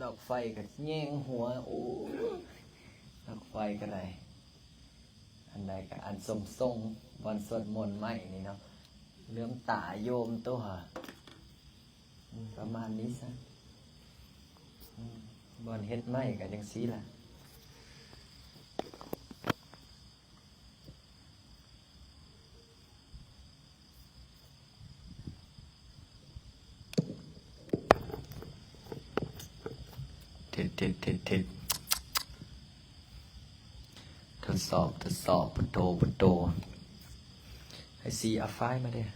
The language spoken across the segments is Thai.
ดอกไฟกับแยงหัวโอ้ดอกไฟก็ได้อันใดกับอันสมทรงวันสวดมนต์ใหม่นี่เนาะเรื่องตาโยมตัวประมาณนี้ซะบอนเฮ็ดไหมกับจังซี่ล่ะเท็ดทดสอบพุทโธให้ซีเอาไฟมาเด้อ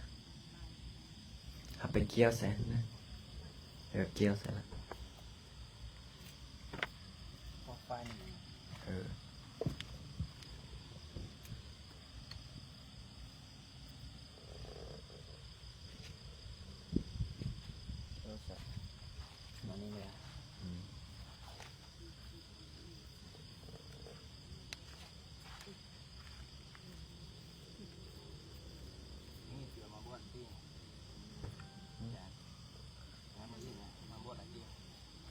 เอาไปเกี่ยวใส่นะเกี่ยวใส่ละไฟมานี่เลยนี่เสือมาบวชที่แล้วมายิ่งมาบวชอะไรที่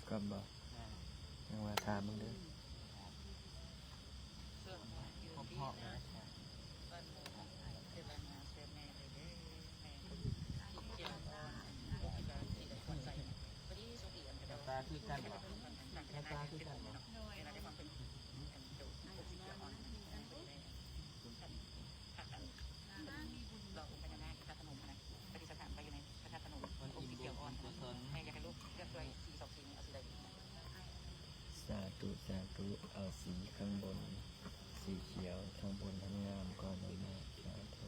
ก็บอกยังว่าถามมึงเด้อพ่อตาคือกันหรอตาคือกันหรอสาธุเอาสีข้างบนสีเขียวข้างบนทั้งงามก่อนเลยนะสาธุ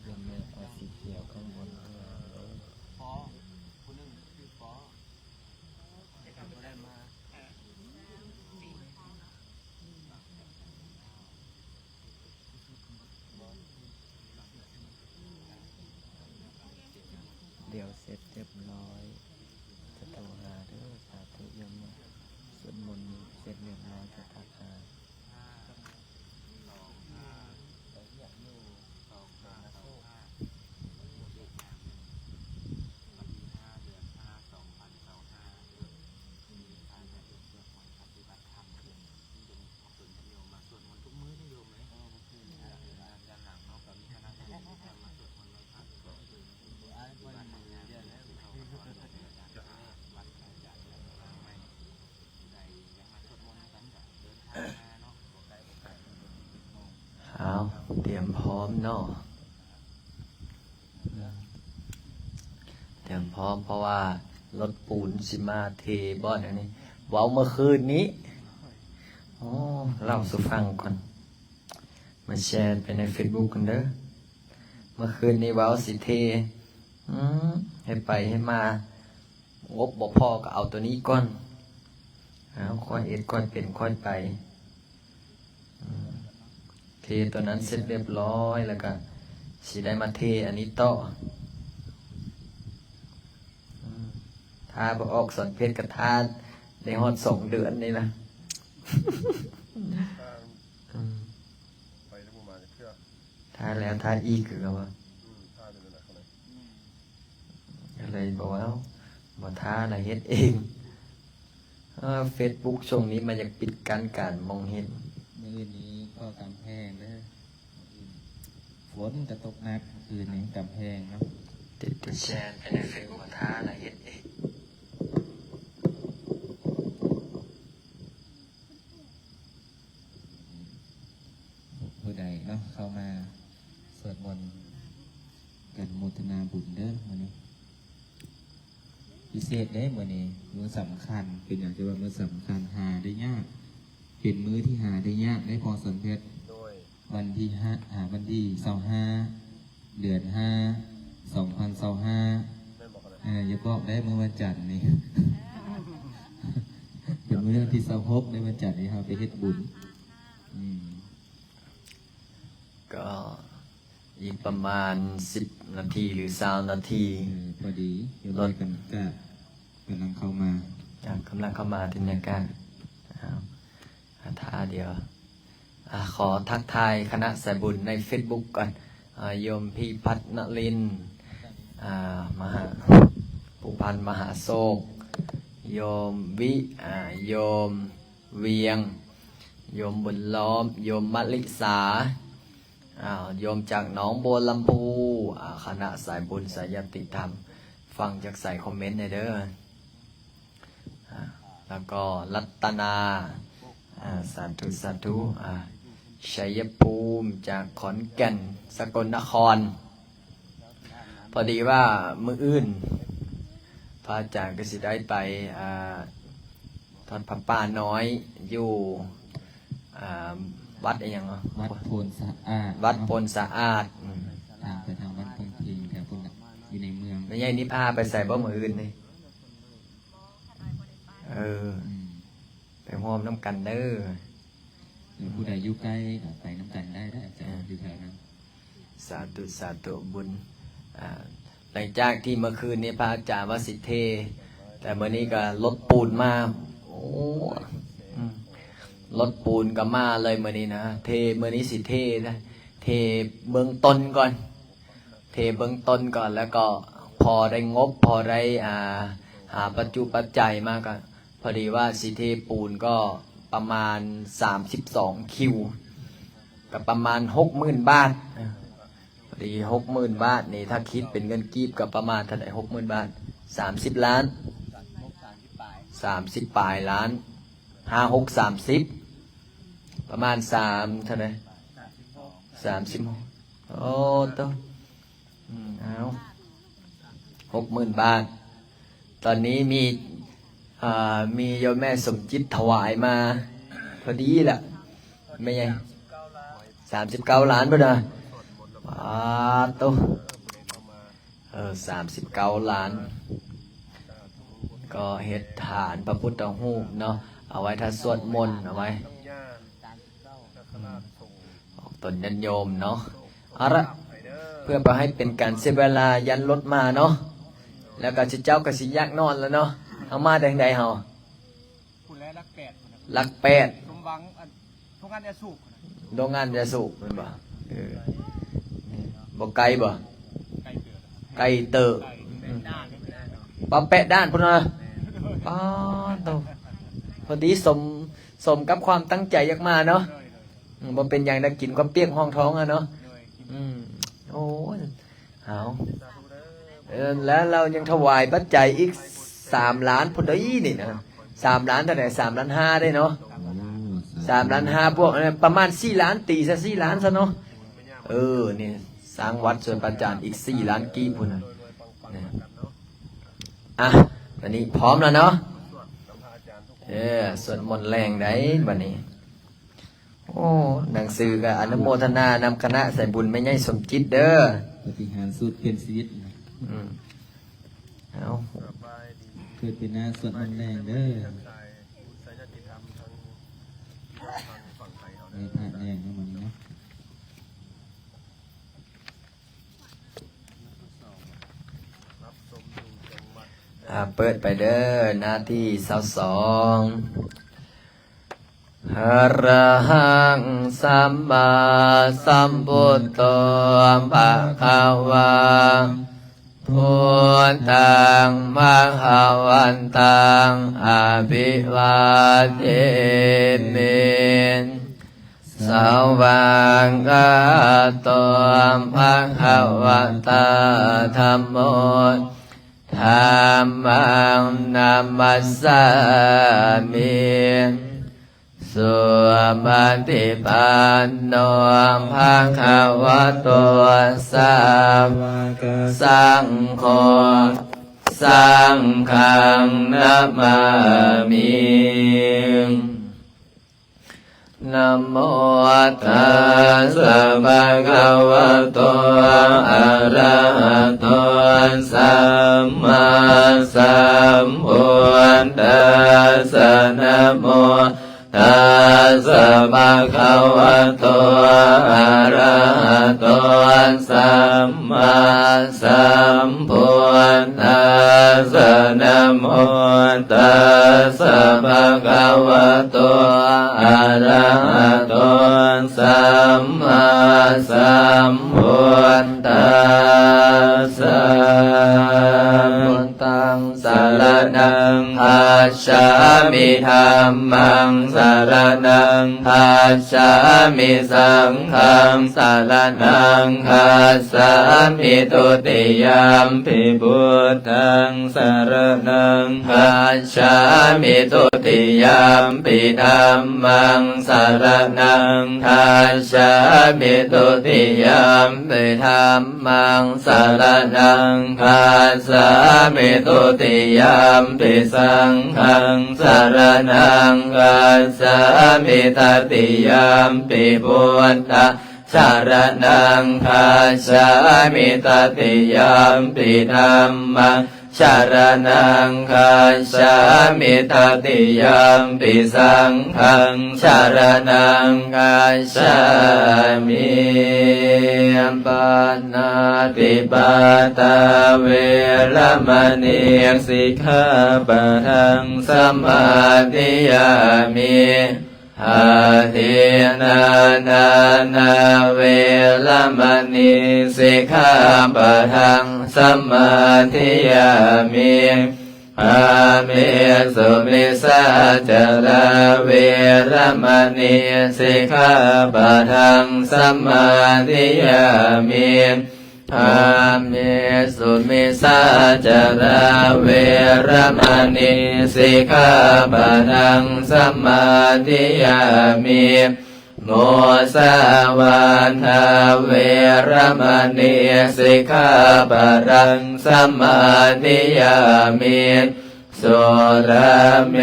ยังไม่เอาสีเขียวข้างบนทั้งงามเลย ฟอคนหนึ่งคือฟอได้มา เดี๋ยวเสร็จเรียบร้อยจะโทรหาเด้อสาธุยังมาสวดมนต์เสร็จเรียบร้อยจะทักหาเอาเตรียมพร้อมเนาะเตรียมพร้อมเพราะว่ารถปูนสิมาเทบอนอันนี้เว้าเมื่อคืนนี้เล่าสู่ฟังก่อนมาแชร์ไปใน Facebook กันเด้อเมื่อคืนนี้เว้าสิเทให้ไปให้มางบบ่พอก็เอาตัวนี้ก่อนเอาค่อยเอ็ดค่อยเป็นค่อยไปเทตัวนั้นเสร็จเรียบร้อยแล้วก็สิได้มาเทอันนี้ต่อถ้าบ่ออกสอนเพชรกับทาในฮอด2 เดือนนี่นะไปแล้วประมาณเพื่อทาแล้วทาอีกคือว่า ท่าเดินหนักเท่าไหร่ ก็เลยบอกว่าบ่ทาน่ะเฮ็ดเองFacebook ช่วงนี้มันยังปิดการมองเห็นมื้อนี้ก็กำแพงเด้อฝนจะตกหนักคืนนี้กำแพงครับติดแชร์ไปใน Facebook บ่ทาน่ะเฮ็ดเองผู้ใดเนาะเข้ามาสวดมนต์กันโมทนาบุญเด้อมื้อนี้พิเศษเด้มื้อนี้มื้อสำคัญเป็นอย่างที่ว่ามื้อสำคัญหาได้ยากเป็นมื้อที่หาได้ยากได้พอสมเพชรวันที่วันที่25 เดือน 5 2025อย่าบอกได้เมื่อวันจันทร์นี่ เป็นมื้อที่26ในวันจันทร์นี้ครับไปเฮ็ดบุญก็อีกประมาณ10 นาทีหรือ20 นาทีพอดีรถกันก็กำลังเข้ามาที่ในการท่าเดียวขอทักทายคณะสายบุญใน Facebook ก่อนโยมพี่พัฒนลินมา ผู้พันมหาโศกโยมวิโยมเวียงโยมบุญล้อมโยมมะลิสาโยมจากหนองบัวลำพูคณะสายบุญสายยติธรรมฟังจากใส่คอมเมนต์ในเด้อแล้วก็รัตนาสาธุสาธุชัยภูมิจากขอนแก่นสกลนครพอดีว่ามื้ออื่นพระอาจารย์ก็สิได้ไปทอดผ้าป่าน้อยอยู่วัดอะไรอย่างเนาะ วัดโพนสะอาด วัดพลสะอาดทางไปทางวัดพงพิงแต่พุ่นอยู่ในเมือง ไม่ใช่นี่พาไปใส่บ่มื้ออื่นนี่ไปร่วมน้ำกันเด้อ หรือผู้ใดอยู่ใกล้ก็ไปน้ำกันได้อาจารย์อยู่แถวนั้น สาธุสาธุบุญหลังจากที่เมื่อคืนนี้พระอาจารย์ว่าสิเทแต่เมื่อนี้ก็รถปูนมาโอ้รถปูนก็มาเลยเมื่อนี้นะเทเมื่อนี้สิเทนะเทเบื้องต้นก่อนเทเบื้องต้นก่อนแล้วก็พอได้งบพอได้หาปัจจุปัจจัยมากก็พอดีว่าสิเทปูนก็ประมาณ32คิวกับประมาณ60,000 บาทพอดี60,000 บาทนี่ถ้าคิดเป็นเงินกีบกับประมาณเท่าไหร่60,000 บาท30 ล้าน30 ปลายล้าน5 6 30ประมาณ3เท่าไหร่30โอ้ต้องเอา60,000 บาทตอนนี้มีโยมแม่สมจิตถวายมาพอดีแหละไม่ใช่39 ล้านป่ะนะตัว39 ล้านก็เฮ็ดฐานพระพุทธรูปเนาะเอาไว้ถ้าสวดมนต์เอาไว้ออกตนยันโยมเนาะเอาละเพื่อไปให้เป็นการเสียเวลายันรถมาเนาะแล้วก็สิเจ้าก็สิยากนอนแล้วเนาะเอามาได้ใดเฮา คุณและรักแปด ลัก8สมหวังทุกงานจะสูบ โรงงานยาสูบแม่นบ่บ่ไกลบ่ ไกลเตือ ไกลเตอะ ด้าน ปะแปะด้านพุ่นนะป้าโตพอดีสมกับความตั้งใจอยากมาเนาะบ่เป็นอย่างได้กินความเปียกห้องท้องอะเนาะโอ้ยเอาแล้วเรายังถวายปัจจัยอีก3 ล้านพุ่นได้นี่นะ3 ล้านเท่าไหร่3 ล้าน 5ได้เนาะ3 ล้าน 5บวกประมาณ4 ล้านตีซะ4 ล้านซะเนาะนี่สร้างวัดส่วนประจานอีก4 ล้านกีบพุ่นน่ะวันนี้พร้อมแล้วเนาะสวดมนต์แรงได้บัดนี้โอ้หนังสือก็อนุโมทนานำคณะใส่บุญไม่ใหญ่สมจิตเด้อ ปฏิหารสุดเป็นชีวิต เอา เกิดเป็นหน้าสวดมนต์แรงเด้อในพระแรงทั้งหมดนี้นะ เปิดไปเด้อหน้าที่22หะระหังสัมมาสัมพุทโธภะคะวะพุทธังภะคะวันตังอะภิวาเทมิสวังกาโตภะคะวะตาธัมโมธัมมังนัมมัสสามิสุปฏิปันโนภะคะวะโตสาวกสังโฆสังฆังนะมามินะโมตัสสะภะคะวะโตอะระหะโตสัมมาสัมพุทธัสสะนะโมตัสสะภะคะวะโตอะระหะโตสัมมาสัมพุทธัสสะนะโมตัสสะภะคะวะโตอะระหะโตสัมมาสัมพุทธัสสะพุทธัง งคัจฉามิธัมมังสรณังคัจฉามิสังฆังสรณังคัจฉามิตุติยามปิพุทธังสรณังคัจฉามิตุติยามปิธัมมังสรณังคัจฉามิตุติยามปิธัมมังสรณังคัจฉามิตุติยามปิสังฆังสรณังคัจฉามิตติยามปิพุทธังสรณังคัจฉามิตติยามปิธัมมังสรณังคัจฉามิตติยามปิสังฆังสรณังคัจฉามิปานาติปาตาเวรมณีสิกขาปะทังสมาธิยามิอาทินานาเวรมณีสิกขาปะทังสมาธิยามิอาเมสุมิสาจาราเวรมณีสิกขาปะทังสมาธิยามิอาเมสุมิสาจาราเวรมณีสิกขาปะทังสมาธิยามิโมสาวาทาเวรมณีสิกขาปะทังสมาธิยามิสุราเม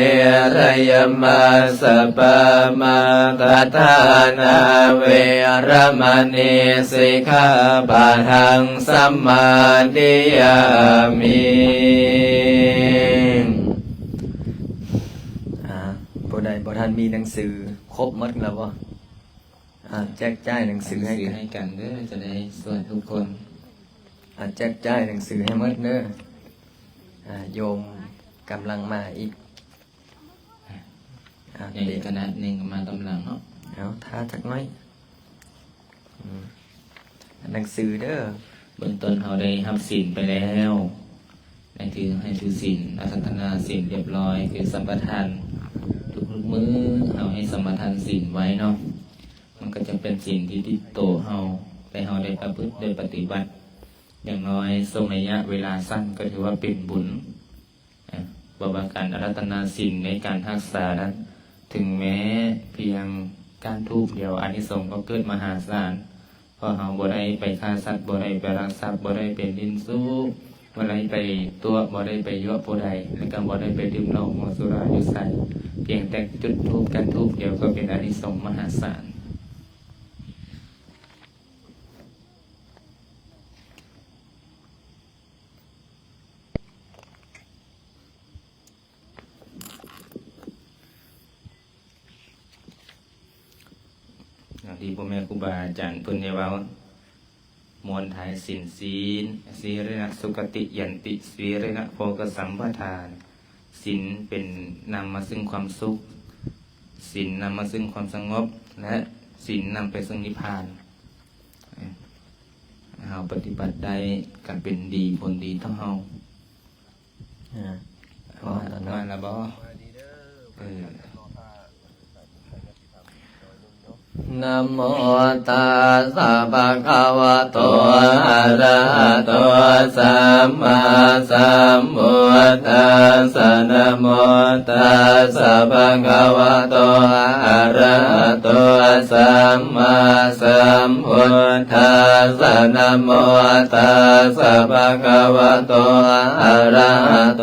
รยมัสสะปะมาทฐานาเวรมณีสิกขาปะทังสมาธิยามิผู้ใดบ่ทันมีหนังสือครบหมดแล้วบ่แจกจ่ายหนังสือให้กัน เด้อจะได้สวยทุกคน แจกจ่ายหนังสือให้หมดเด้อโยมกำลังมาอีกอย่างกระดาษหนึ่งมากำลังเนาะเอาท่าจักน้อยหนังสือเด้อเบื้องต้นเขาได้ทำศีลไปแล้วให้ถือศีลอารัธนาศีลเรียบร้อยคือสัมปทานทุกมื้อเอาให้สัมปทานศีลไว้เนาะมันก็จะเป็นสิ่งที่ติดโตเฮาไปเฮาได้ประพฤติได้ปฏิบัติอย่างน้อยทรงระยะเวลาสั้นก็ถือว่าเป็นบุญบวาการอารัธนาศีลในการรักษานั้นถึงแม้เพียงการทูบเดียวอานิสงส์ก็เกิดมหาศาลเพราะเฮาบ่ได้ไปฆ่าสัตว์บ่ได้ไปรักทรัพย์บ่ได้เป็นดินสู้บ่ได้ไปตัวบ่ได้ไปยั่วผู้ใดและก็บ่ได้ไปดื่มเหล้าเมาสุราอยู่ไสเพียงแต่จุดธูปกันทูบเดียวก็เป็นอานิสงส์มหาศาลที่พ่อแม่ครูบาอาจารย์เพิ่นได้เว้ามวลทายศีลสีเรนะสุกติยันติสีเรนะโภคสัมปทานศีลเป็นนำมาซึ่งความสุขศีลนำมาซึ่งความสงบและศีลนำไปซึ่งนิพพานเฮาปฏิบัติได้กันเป็นดีผลดีทั้งเฮามาแล้วบ่นะโมตัสสะภะคะวะโตอะระหะโตสัมมาสัมพุทธัสสะนะโมตัสสะภะคะวะโตอะระหะโตสัมมาสัมพุทธัสสะนะโมตัสสะภะคะวะโตอะระหะโต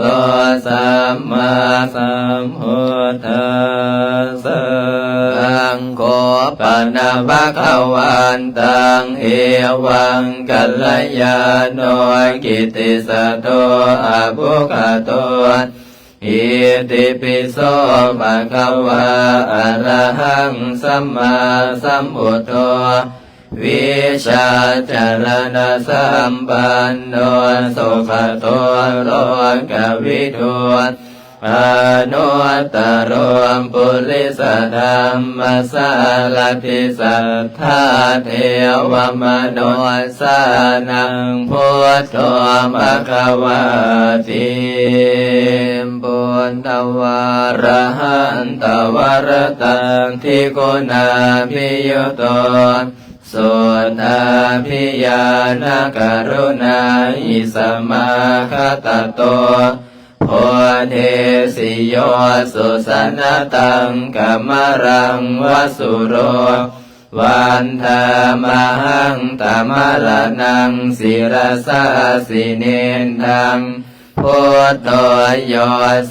สัมมาสัมพุทธัสสะอังโฆปะนะภะคะวันตังเอวังกัลยาโนกิตติสัตโตอะภุคโตอิติปิโสภะคะวะอะระหังสัมมาสัมพุทโธวิชาจารณะสัมปันโนสุขโตโลกวิทู ปานุตโรปุริสธรรมสารติสัทธาเทวมโนสานังพุทโธภควาติปุณณวารหันตวรตังทิกุณาภิยุโตสุตาภิญาณกรุณาอิสมาคตโตโพเทสิโยสุสนตังกัมมรังวสุโรวันธามหังตมรนังศิรสาสิเนนังพุทโธโย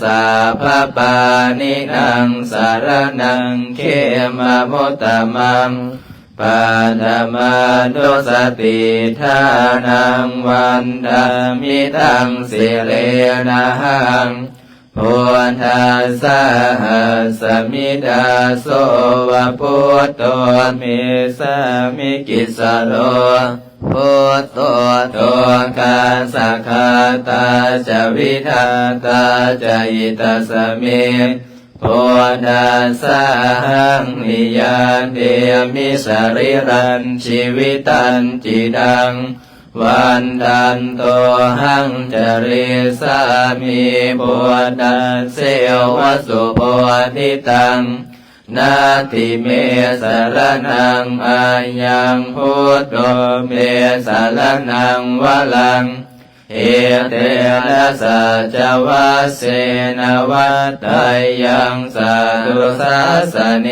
สาภปานินังสารนังเขมมุตตมังปาณมานุสติทานังวันดามิตังสิเลนะหังพุทธัสสะสมิดาโสวะพุทโธเมสามิกิสโลพุทโธตัวกาสัคคาตาจะวิทาตาจะอิตาสเมพุทธัสสะหังนิยาเดมิสริรันชีวิตันจิดังวันดันโตหังจริสามิพุทธัสเสวสุโพธิตังนาทิเมสรนังอายังพุทโธเมสรนังวะลังเอเตนะสัจวัสเสนวัตตายังสัตุสัสสเน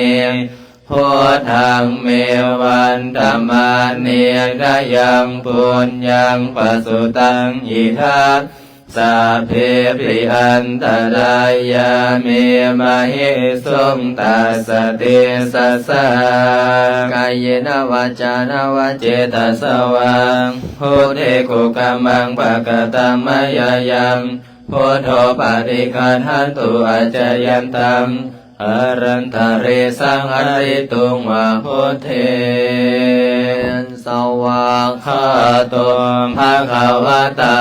พุทธังเมวันธรรมาเนยยังปุญญังปสุตังอิทัสสัพเพปิอันตรายาเมมะหิสุงตัสสะเตสะสะกายนวาจานวเจตสวังพุทเทกุกัมมังปะกตมะยะยังพุทโธปฏิคันหันตุอาจายันตังอรันตเรสังอริตุงวะพุทเทสวากขาโตภะคะวะตา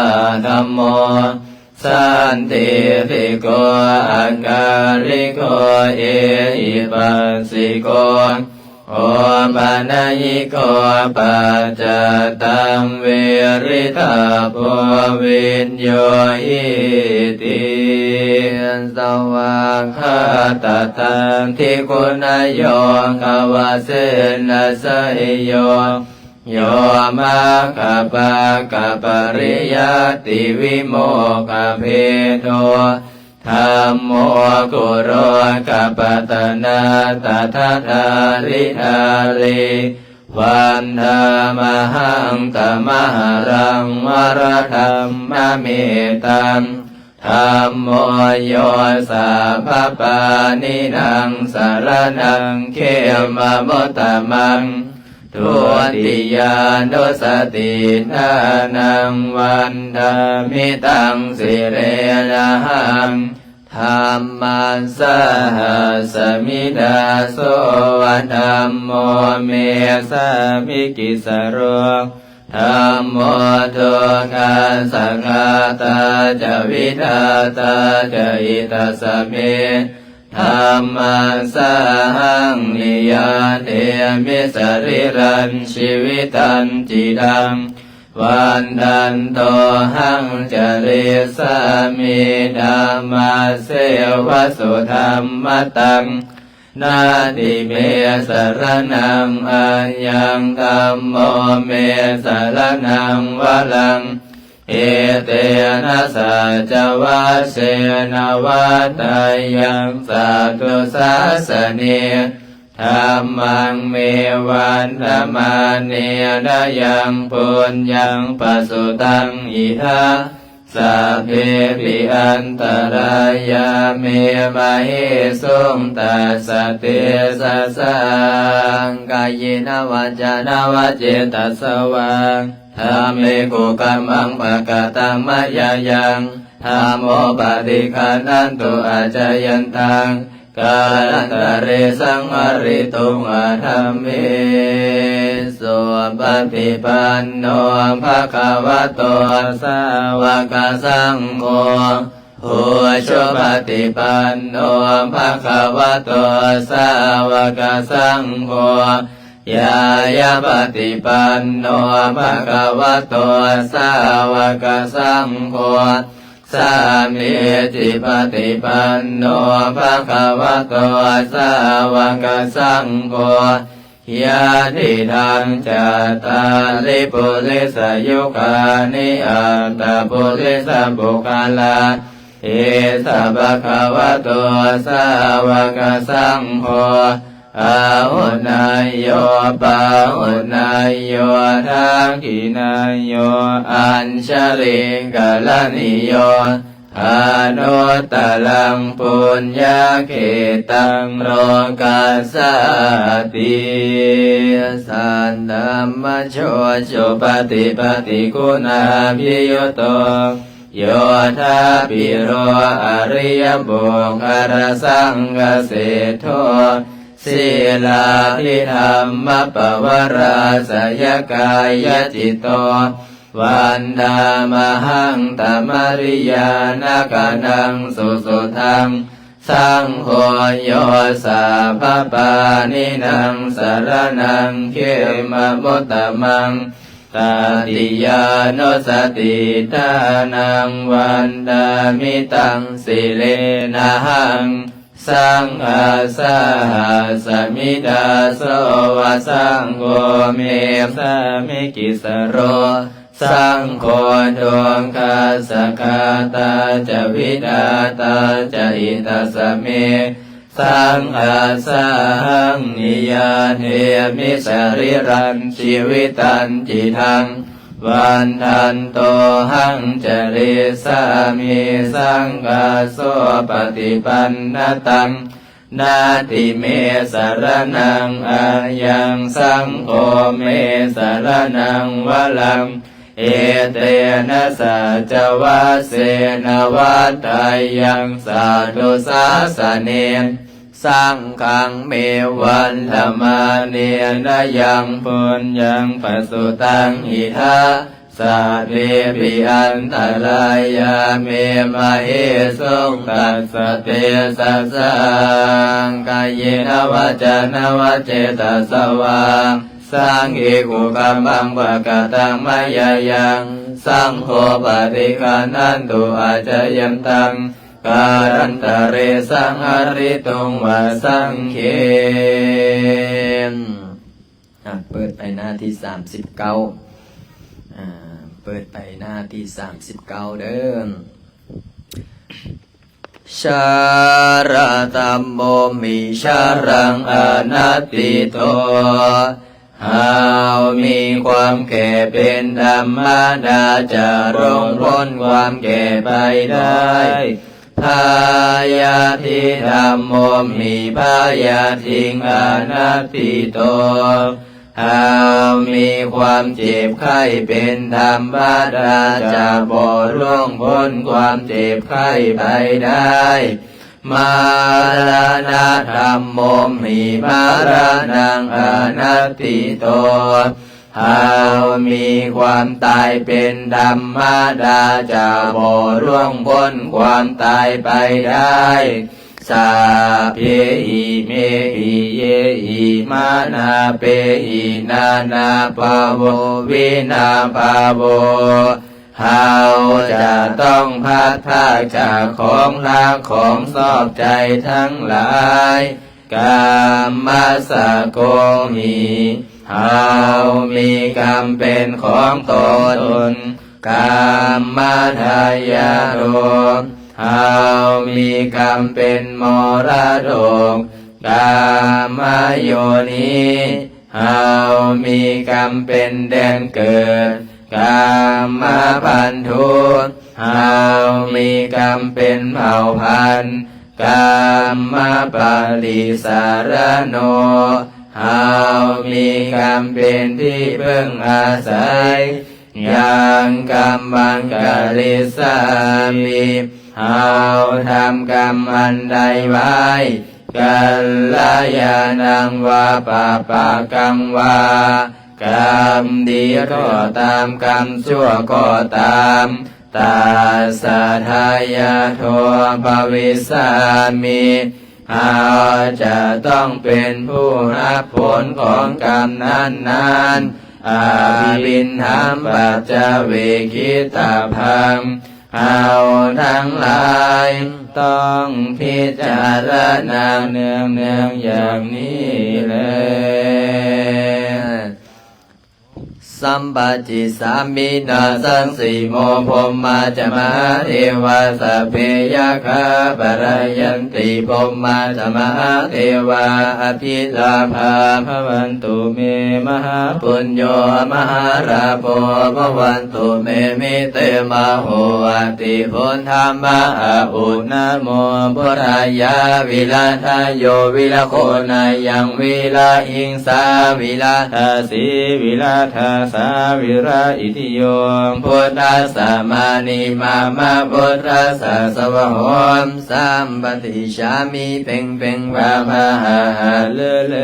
ธัมโมสันติภิโกอาการิโกเอหิปัสสิโกโอปานายิโกปัจจตังเวริตาโพวิญโยหิติสวากขาตตังทิคุณโยขวาเสนะสยโยโยมาคาปะกะปริยติวิโมกขเพโทธัมโมกุโรกัปปตนาตถาทาริธาริวันธามหังตมหรังวรธรรมเมตังธัมโมโยสาภปานินังสารนังเขมมุตตมังทุติยานุสติทานังวันธามิตังสิเรนะหังธรรมัสสะสมิดาโสวะธัมโมเมสามิกิสโรธัมโมทุกขาสังฆาตาจะวิทาตาจะอิตาสเมธัมมัสสะหังนิยาเตมิสริรันชีวิตันจิดังวันดันโตหังจริสามิธัมมัสเสวสุธรรมตังนาทิเมสรนังอายังธัมโมเมสรนังวะลังเอเตนะสัจวัสเสนวัตตายังสัตุสัสสะเนธัมมังเมวันธรรมาเนยยังปุญญังปสุตังอิทัสสัพเพปิอันตรายาเมมะหิสุงตัสสะเตสะสังกายนวาจานวเจตสวังธัมเมกุกัมมังปะกตัมมะยะยังธัมโมปฏิคันนันตุอาจายันตังกาลันตเรสังอริตุงอะธัมเมสุปฏิปันโนภะคะวะโตสาวกสังโฆ โหชุปฏิปันโนภะคะวะโตสาวกสังโฆยายาปฏิปันโนภะคะวะโตสาวกสังโฆสามีจิปฏิปันโนภะคะวะโตสาวกสังโฆยาทิทังจัตตาริปุริสยุคานิอัตตปุริสบุคลาเอสะภะคะวะโตสาวกสังโฆอาหุนายโยปาหุนายโยทักขินายโยอัญชลิกาลนิโยอนุตตลังปุญญาเขตังโลกัสสติสันธัมมโชชุปฏิปฏิคุณาภิยุโตโยธาปิโรอริยบุคคลสังฆเสโทศีลาภิธรรมปวาราสยกายจิตโตวันดามหังตมริยานาคานังสุสุทังสังโฆโยสาภปานินังสารนังเขมมุตตมังตติยานุสติทานังวันดามิตังสิเลนะหังสังอาสาสมิดาโสวะสังโฆเมสามิกิสโรสังโฆดวงคาสกาตาจะวิดาตาจะอิตัสเมสังอาสังนิยาเทมิสริรันชีวิตันจิทังวันทันโตหังจริสามิสังฆาโสปฏิปันนตังนาติเมสรนังอายังสังโฆเมสรนังวะลังเอเตนะสัจวะเสนวัตถายังสาธุสาสเนสังฆังเมวันธรรมาเนนะยังปุญญังปัสสุตังอิทาสัพเพปิอันตรายาเมมาเอสุขัสสเตสัสสังกายนวาจานวาเจตสวาสังเอกุกัมมังวะกตังมายายังสังโฆปฏิฆานันตุอาจายันตังการันตเรสังหริตุงวะสังเขเปิดไปหน้าที่39เปิดไปหน้าที่39เด้อชาระตัมโมมิชารังอนัตติโตหาวมีความแก่เป็นธรรมดาจะร่วงพ้นความแก่ไปได้พายาธิธรรมโมมิพายาทิงอนัตติโตหาวมีความเจ็บไข้เป็นธรรมดาจะบ่ร่วงพ้นความเจ็บไข้ไปได้มาราณะธรรมโมมิมารานังอนัตติโตหาวมีความตายเป็นธรรมดาจะบ่ร่วงพ้นความตายไปได้สัพเพหิเมหิเยหิมานาเปหินานาภาโววินาภาโวเฮาจะต้องพัดพรากจากของรักของชอบใจทั้งหลายกามสโกหิเฮามีกรรมเป็นของตนกามทายาโดเฮามีกรรมเป็นมรดกกามโยนิเฮามีกรรมเป็นแดนเกิดกามพันธุเฮามีกรรมเป็นเผ่าพันธุ์กามปาริสารโนเฮามีกรรมเป็นที่พึ่งอาศัยยังกรรมังกาลิสามิเฮาทำกรรมอันใดไว้กัลยาณังวาปะปะกังวากรรมดีก็ตามกรรมชั่วก็ตาม ตาสัทายาโทภวิสามิเราจะต้องเป็นผู้รับผลของกรรมนั้นๆอาวินหัมปัจจเวคิตาพังเราทั้งหลายต้องพิจารณาเนืองอย่างนี้เลยสัมปจิสามินาสังสีโมพรหมาจมาเทวาสัพเพยคาปะรายันติพรหมาจมาเทวาอภิลาภาภวันตุเมมหาปุญโญมหาราโภภวันตุเมมิเตมโหติพุทธามะอุณโมพุทธายาวิลาทายโยวิลาโคนายังวิลาหิงสาวิลาทาสีวิลาทาสาวิราอิติโยพุทธัสสะมานิมามาพุทธัสสะสวะโหมสัมปติชามิเพ่งเพ่งวามาหาเลเล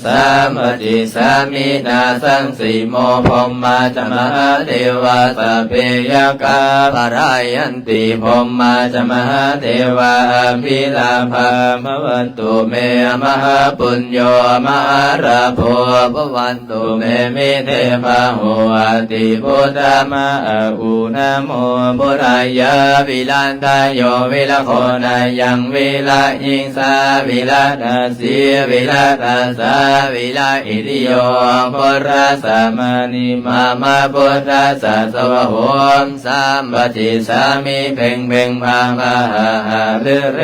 สัมปติสามินาสังสีโมพรหมาจมหาเทวาสัพเพยกาปะรายันติพรหมาจมหาเทวาอภิลาภาภวันตุเมมหาปุญโญมหาราโภภวันตุเมมิเทพาโหติพุทธามะอุณโมพุทธายาวิลันทายโยวิลาโคนายังวิลาหิงสาวิลาทาสีวิลาทาสาวิลาอิติโยพุทธัสสะมานิมามาพุทธัสสะสวะโหมสัมปติสามิเพ่งเพ่งภามาหาเรือ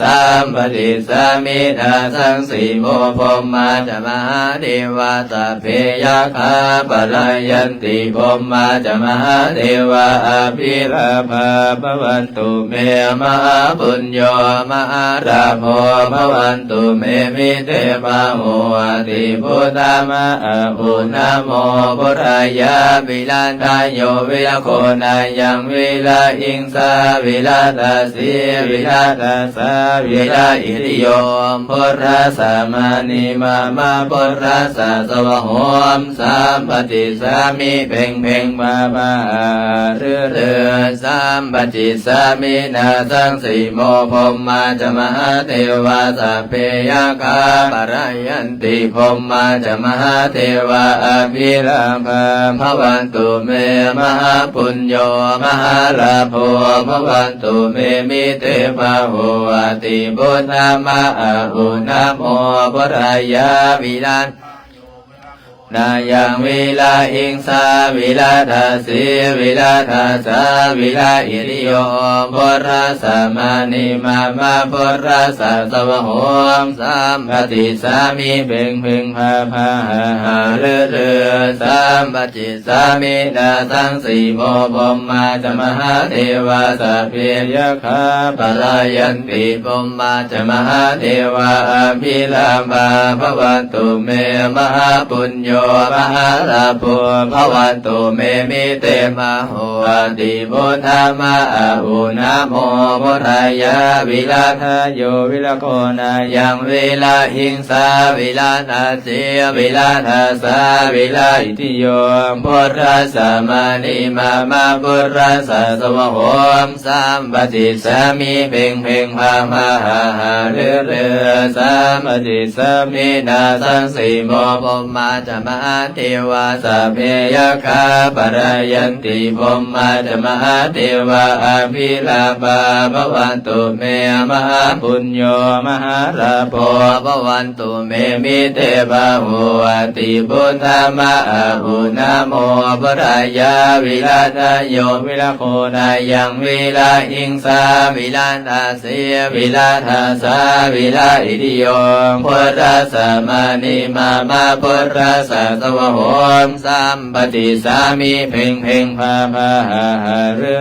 สัมปติสามินาสังสีโมพรหมาจมหาเทวาสัพเพยคาปะรายันติพรหมาจมหาเทวาอภิลาภาภวันตุเมมหาปุญโญมหาราโภภวันตุเมมิเตปะโหติพุทธามะอุณโมพุทธายาวิลันทายโยวิลาโคนายังวิลาหิงสาวิลาทาสีวิลาทาสาวิลาอิริโยพุทธัสสะมานิมามาพุทธัสสะสวะโหมสัมปติสามิเพ่งเพ่งมามาเรือสัมปติสามินาสังสีโมพรหมาจมหาเทวาสัพเพยคาปะรายันติพรหมาจมหาเทวาอภิลาภาภวันตุเมมหาปุญโญมหาราโภภวันตุเมมิเตภะโหติพุทธามะอุณโมพุทธายาวิลันนายังวิลาหิงสาวิลาทาสีวิลาทาสาวิลาอิริโยพุทธัสสะมานิมามาพุทธัสสะสวะโหมสัมปติสามิเพ่งเพ่งภาภาหาเรือสัมปติสามินาสังสีโมพรหมาจมหาเทวาสัพเพยคาปะรายันติพรหมาจมหาเทวาอภิลาภาภวันตุเมมหาปุญโญมหาราโภภวันตุเมมิเตมโหติพุทธามะอุณโมพุทธายาวิลาทายโยวิลาโคนายังวิลาหิงสาวิลาทาสีวิลาทาสาวิลาอิติโยพุทธัสสะมานิมามาพุทธัสสะสวะโหมสัมปติสามิเพ่งเพ่งภามาหาเรือสัมปติสามินาสังสีโมพรหมาจมหาเทวาสัพเพยคาปะรายันติพรหมาจมหาเทวาอภิลาภาภวันตุเมมหาปุญโญมหาราโภภวันตุเมมิเตภะโหติพุทธามะอุณโมพุทธายาวิลาทายโยวิลาโคนายังวิลาหิงสาวิลาทาสีวิลาทาสาวิลาอิติโยพุทธัสสะมานิมามาพุทธัสสะสวะโหมสัมปติสามิเพ่งเพ่งภาภาเรื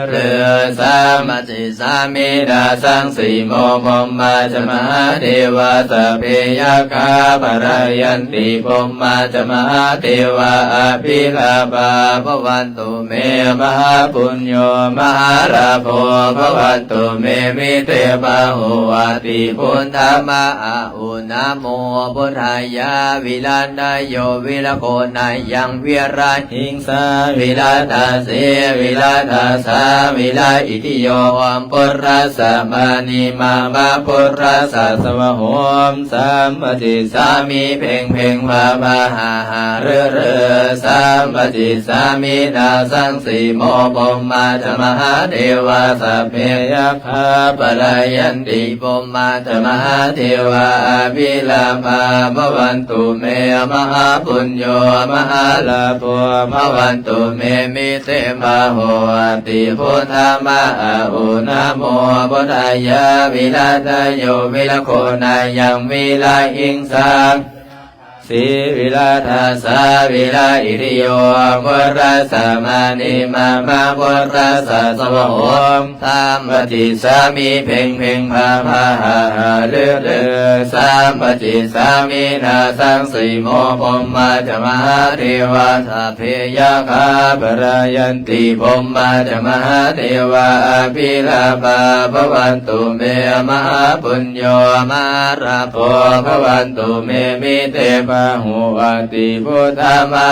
อสัมปติสามินาสังสีโมพรหมาจมหาเทวาสัพเพยคาปะรายันติพรหมาจมหาเทวาอภิลาภาภวันตุเมมหาปุญโญมหาราโภภวันตุเมมิเตภะโหติพุทธามะอุณโมพุทธายาวิลันทายโยวิ ลโกนายังวิราหิงสาวิลาทาเสวิลาทาสาวิลาอิติโยอัมปุราสมานิมามาปุราสสวะโหมสัมปติสามีเพ่งเพ่งมามาหาหาเรือเรือสัมปติสามีนาสังสีโมปมมาธมหาเทวาสัพเพยคาปลายันติปมมาธมหาเทวาอภิลาภาภวันตุเมมหาปุญโญมหาลาภภวันตุเมมิเตมะโหติพุทธามะอุนะโมพุทธายะวิลาทะโยวิลโคนายังวิลาหิงสังสีวิลาทาสาวิลาอิริโยปุราสมานิมามาปุราสสวะโหมสามปฏิสามีเพ่งเพ่งพาพาหาหาเลือเลือสามปฏิสามีนาสังสีโมปมมาจมหาเทวาสัพเพยคาปรายันติปมมาจมหาเทวาอภิลาภาภวันตุเมมหาปุญโญมหาราโภภวันตุเมมิเตปะหูวันติพุทธามะ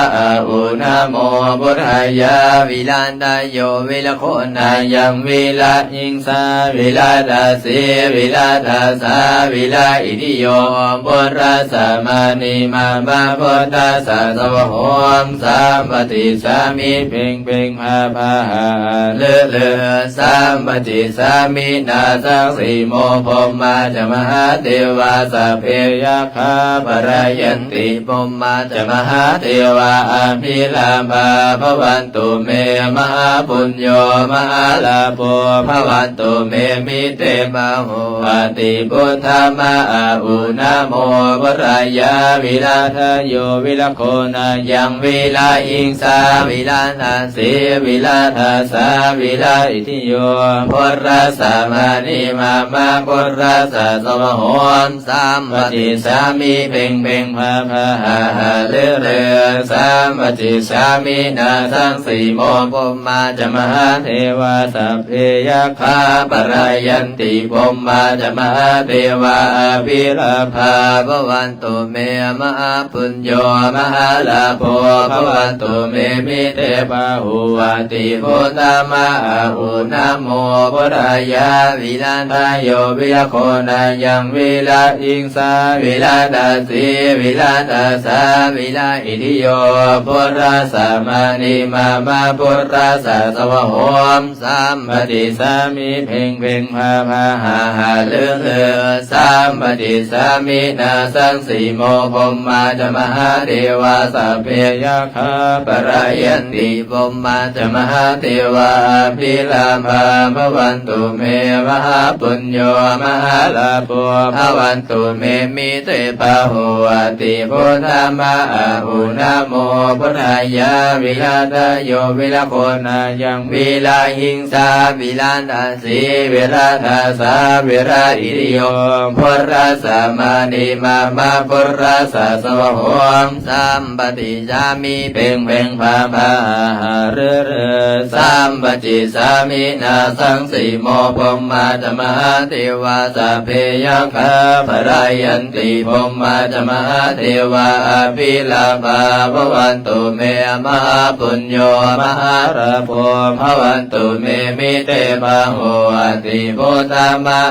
อุนะโมพุทธายะวิลันตโยวิลโคนายังวิลาหิงสาวิลาทาสีวิลาทาสาวิลาอิติโยปุราสมานิมามาพุทธาสสวะโหมสัมปติสามีเพ่งเพ่งพาพาหาเลือเลือสัมปติสามีนาสังสีโมพมมาจมหาเทวาสัพเพยคาปรายันติปมมาจมหาเทวาอภิลาภาภวันตุเมมหาปุญโญมหาลาโภภวันตุเมมิเตมะโหติพุทธามะอุนะโมพุทธายะวิลาทะโยวิลโคนายังวิลาหิงสาวิลาทาสีวิลาทาสาวิลาอิทิโยปุราสมานิมามาปุราสสวะโหมสัมปติสามีเพ่งเพ่งพาพาหาหาเลือเรือสัมปติสามีนาสังสีโมปมมาจมหาเทวาสัพเพยคาปรายันติปมมาจมหาเทวาอภิลาภาภวันตุเมมหาปุญโญมหาลาโภภวันตุเมมิเตปะหุวันติพุทธามะอุนะโมพุทธายะวิลันทะโยวิลโคนายังวิลาหิงสาวิลาทาสีวิลาทาสาวิลาอิทิโยปุราสมานิมามาปุราสสวะโหมสัมปติสามีเพ่งเพ่งพาพาหาหาเลือเลือสัมปติสามีนาสังสีโมปมมาจมหาเทวาสัพเพยคาปรายันติปมมาจมหาเทวาภิลาภาภวันตุเมมหาปุญโญมหาลาโภภวันตุเมมิเตปะโหติพุทธามะอุนะโมพุทธายะวิลาทะโยวิลโคนายังวิลาหิงสาวิลาทาสีวิลาทาสาวิลาอิริโยปุราสมานิมามาปุราสสวะโหมสัมปติสามีเพ่งเพ่งพาพาหาเรือเรือสัมปติสามีนาสังสีโมปมมาจมหาเทวาสัพเพยคาปรายันติปมมาจมหาเทวาอภิลาภาภวันตุเมมหาปุญโญมหาราโภภวันตุเมมิเตปะโหติพุทธามะ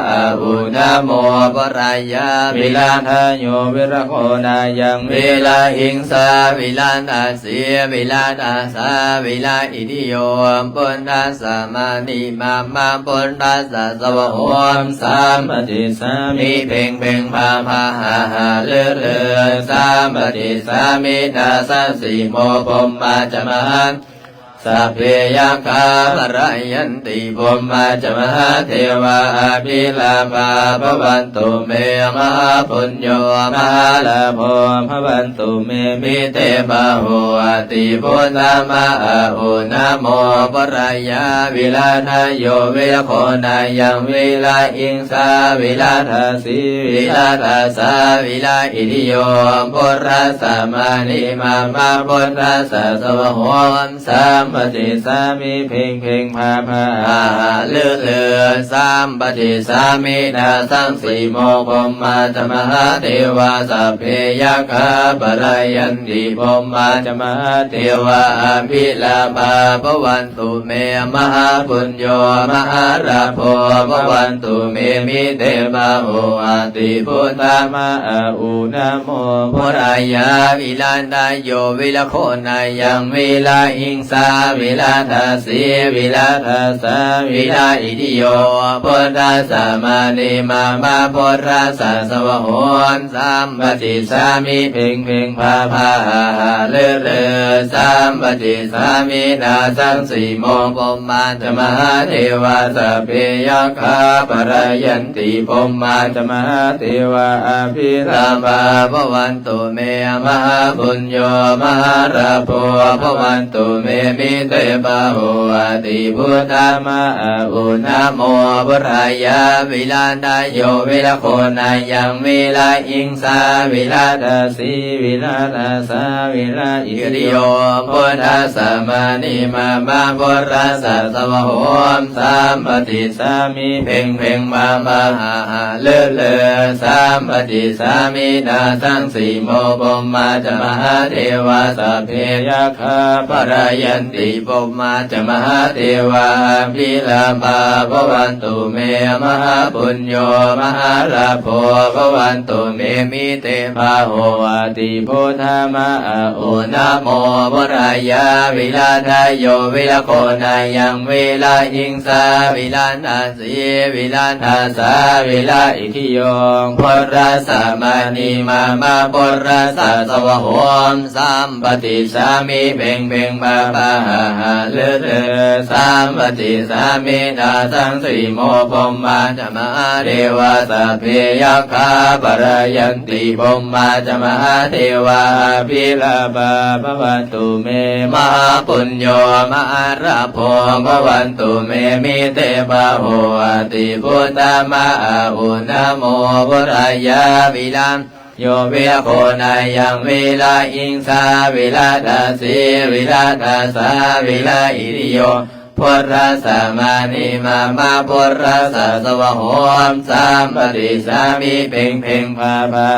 อุนะโมปุรายะวิลาทะโยวิรโคนายังวิลาหิงสาวิลาทาสีวิลาทาสาวิลาอิทิโยปุณฑัสสะมานิมามาปุณฑัสสะสวะโหมสัมปติสามีเพ่งเพ่งพาพาหาหาเลือเรือสัมปติสามีนาสังสีโมปมมาจมหา สัพเพยคาปรายันติภมมาจมหาเทวาอภิลาภาภวันตุเมมหาปุญโญมหาลาภภวันตุเมมิเตปะโหติพุทธามะอุนะโมปรายาวิลาทโยวิลโคนายังวิลาอิงสาวิลาทาสีวิลาทาสาวิลาอิทิโยปุรัสสะมานิมามาปุรัสสะสวะโหมสัม ปฏิสามิเพ่งเพ่งพาพา เลือเลือสามปฏิสามินาสังสีโมพมมาจมหาเทวาสัพเพยัคขาปะรายันติพมมาจมหาเทวาอภิลาภาภวันตุเมมหาปุญโญมหาราโภภวันตุเมมิเตบาโหอาติพุทธามะอุนะโมพุทธายาวิลันตายโยวิลโคนายังวิลาหิงสาวิลาทัสสีวิลาทัสสะวิลาอิติโยพุทธัสสะมานิมามาพุทธัสสะสวะโหนสามปฏิสามิเพ่งเพ่งพาพาเลือเลือสามปฏิสามินาสังสีโมปมมาจมหาเทวาสัพเพยัคขาปะรายันติปมมาจมหาเทวาอภิลาภาภวันตุเมมหาบุญโยมหาราโภภวันตุเมมิเตปะโหอาติพุทธามะอุนะโมพุทธายาวิลันตายโยวิลโคนายังวิลาอิงสาวิลาทัสสีวิลาทัสสะวิลาอิติโยพุทธัสสะมานิมามาพุทธัสสะสวะโหมสามปฏิสามิเพ่งเพ่งมามาเลือเลือสามปฏิสามินาสังสีโมปมมาจมหาเทวาสัพเพยัคขาปะรายันติปมมาจมหาเทวาภิลาภาภวันตุเมมหาปุญโญมหาราโภภวันตุเมมิเตภาโหอาติพุทธามะอุนะโมพุทธายาวิลาทายโยวิลโคนายังวิลาหิงสาวิลานาสีวิลานาสาวิลาอิทิโยพุทธัสสะมานิมามาพุทธัสสะสวะโหมสามปฏิสามิเพ่งเพ่งมาปะเลือเลือสามปฏิสามินาสังสีโมปมมาจมหาเทวาสัพเพยัคขาปะรายันติปมมาจมหาเทวาภิลาภาภวันตุเมมหาปุญโญมหาราโภภวันตุเมมิเตปะโหอาติพุทธามะอุนะโมพุทธายาวิลันโยวิลโคนายังวิลาอิงสาวิลาทัสสีวิลาทัสสะวิลาอิริโยพุทธัสสะมานิมามาพุทธัสสะสวะโหมสามปฏิสามิเพ่งเพ่งพาพา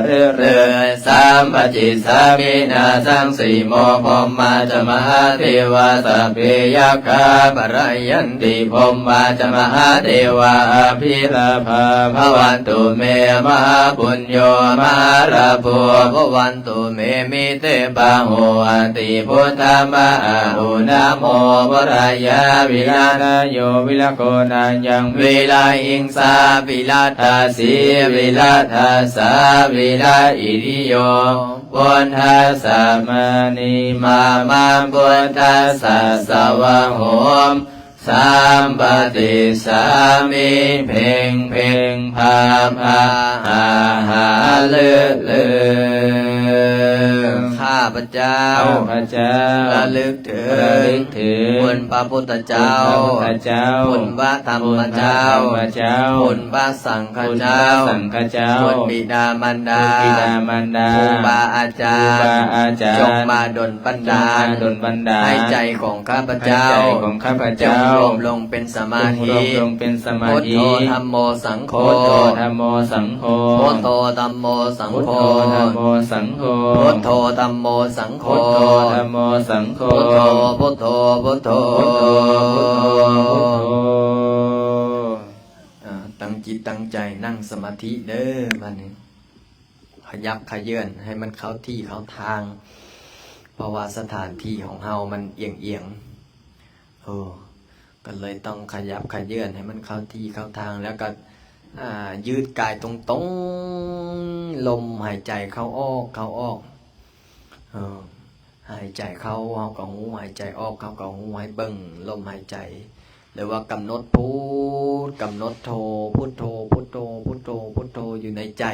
เรื่อเรื่อสามปฏิสามินาสังสีโมพมมาจมหาเทวาสัพเพยัคขาปะรายันติพมมาจมหาเทวาภิลาภาภวันตุเมมหาปุญโญมหาราโภภวันตุเมมิเตปะโหอาติพุทธามะอุนะโมพุทธายาวิลาทายโยวิลโกนายังวิลาอิงสาวิลาทัสสีวิลาทัสสะวิลาอิริโยพุทธัสสะมานิมามาพุทธัสสะสวะโหมสามปฏิสามิเพ่งเพ่งพาพาเลือเลือข้าพเจ้า พระเจ้า ระลึกถึงคุณพระพุทธเจ้า พระเจ้า คุณพระธรรมเจ้า พระเจ้า คุณพระสังฆเจ้า สังฆเจ้า คุณบิดามารดา บิดามารดา ครูบาอาจารย์ อาจารย์ จงมาดลบันดาล ดลบันดาล ให้ใจของข้าพเจ้า ให้ใจของข้าพเจ้า จงรวมลงเป็นสมาธิ จงรวมลงเป็นสมาธิ พุทโธธัมโมสังโฆ พุทโธธัมโมสังโฆ พุทโธธัมโมสัง พุท โฆ โธธัมโมสังโฆ พุทโธธัมโมสังโฆ พุทโธธัมโมสังโฆ พุทโธพุทโธพุทโธ ตั้งจิตตั้งใจนั่งสมาธิเด้อมันนี้ขยับขยื่นให้มันเข้าที่เข้าทาง เพราะว่าสถานที่ของเฮามันเอียงก็เลยต้องขยับขยื่นให้มันเข้าที่เข้าทางแล้วก็ยืดกายตรงๆลมหายใจเข้าออกหายใจเข้าเฮาก็หูหายใจออกเฮาก็หูให้เบิ่งลมหายใจหรือว่ากำหนดพุทกำหนดโธพุทโธพุทโธพุทโธพุทโธอยู่ในใจ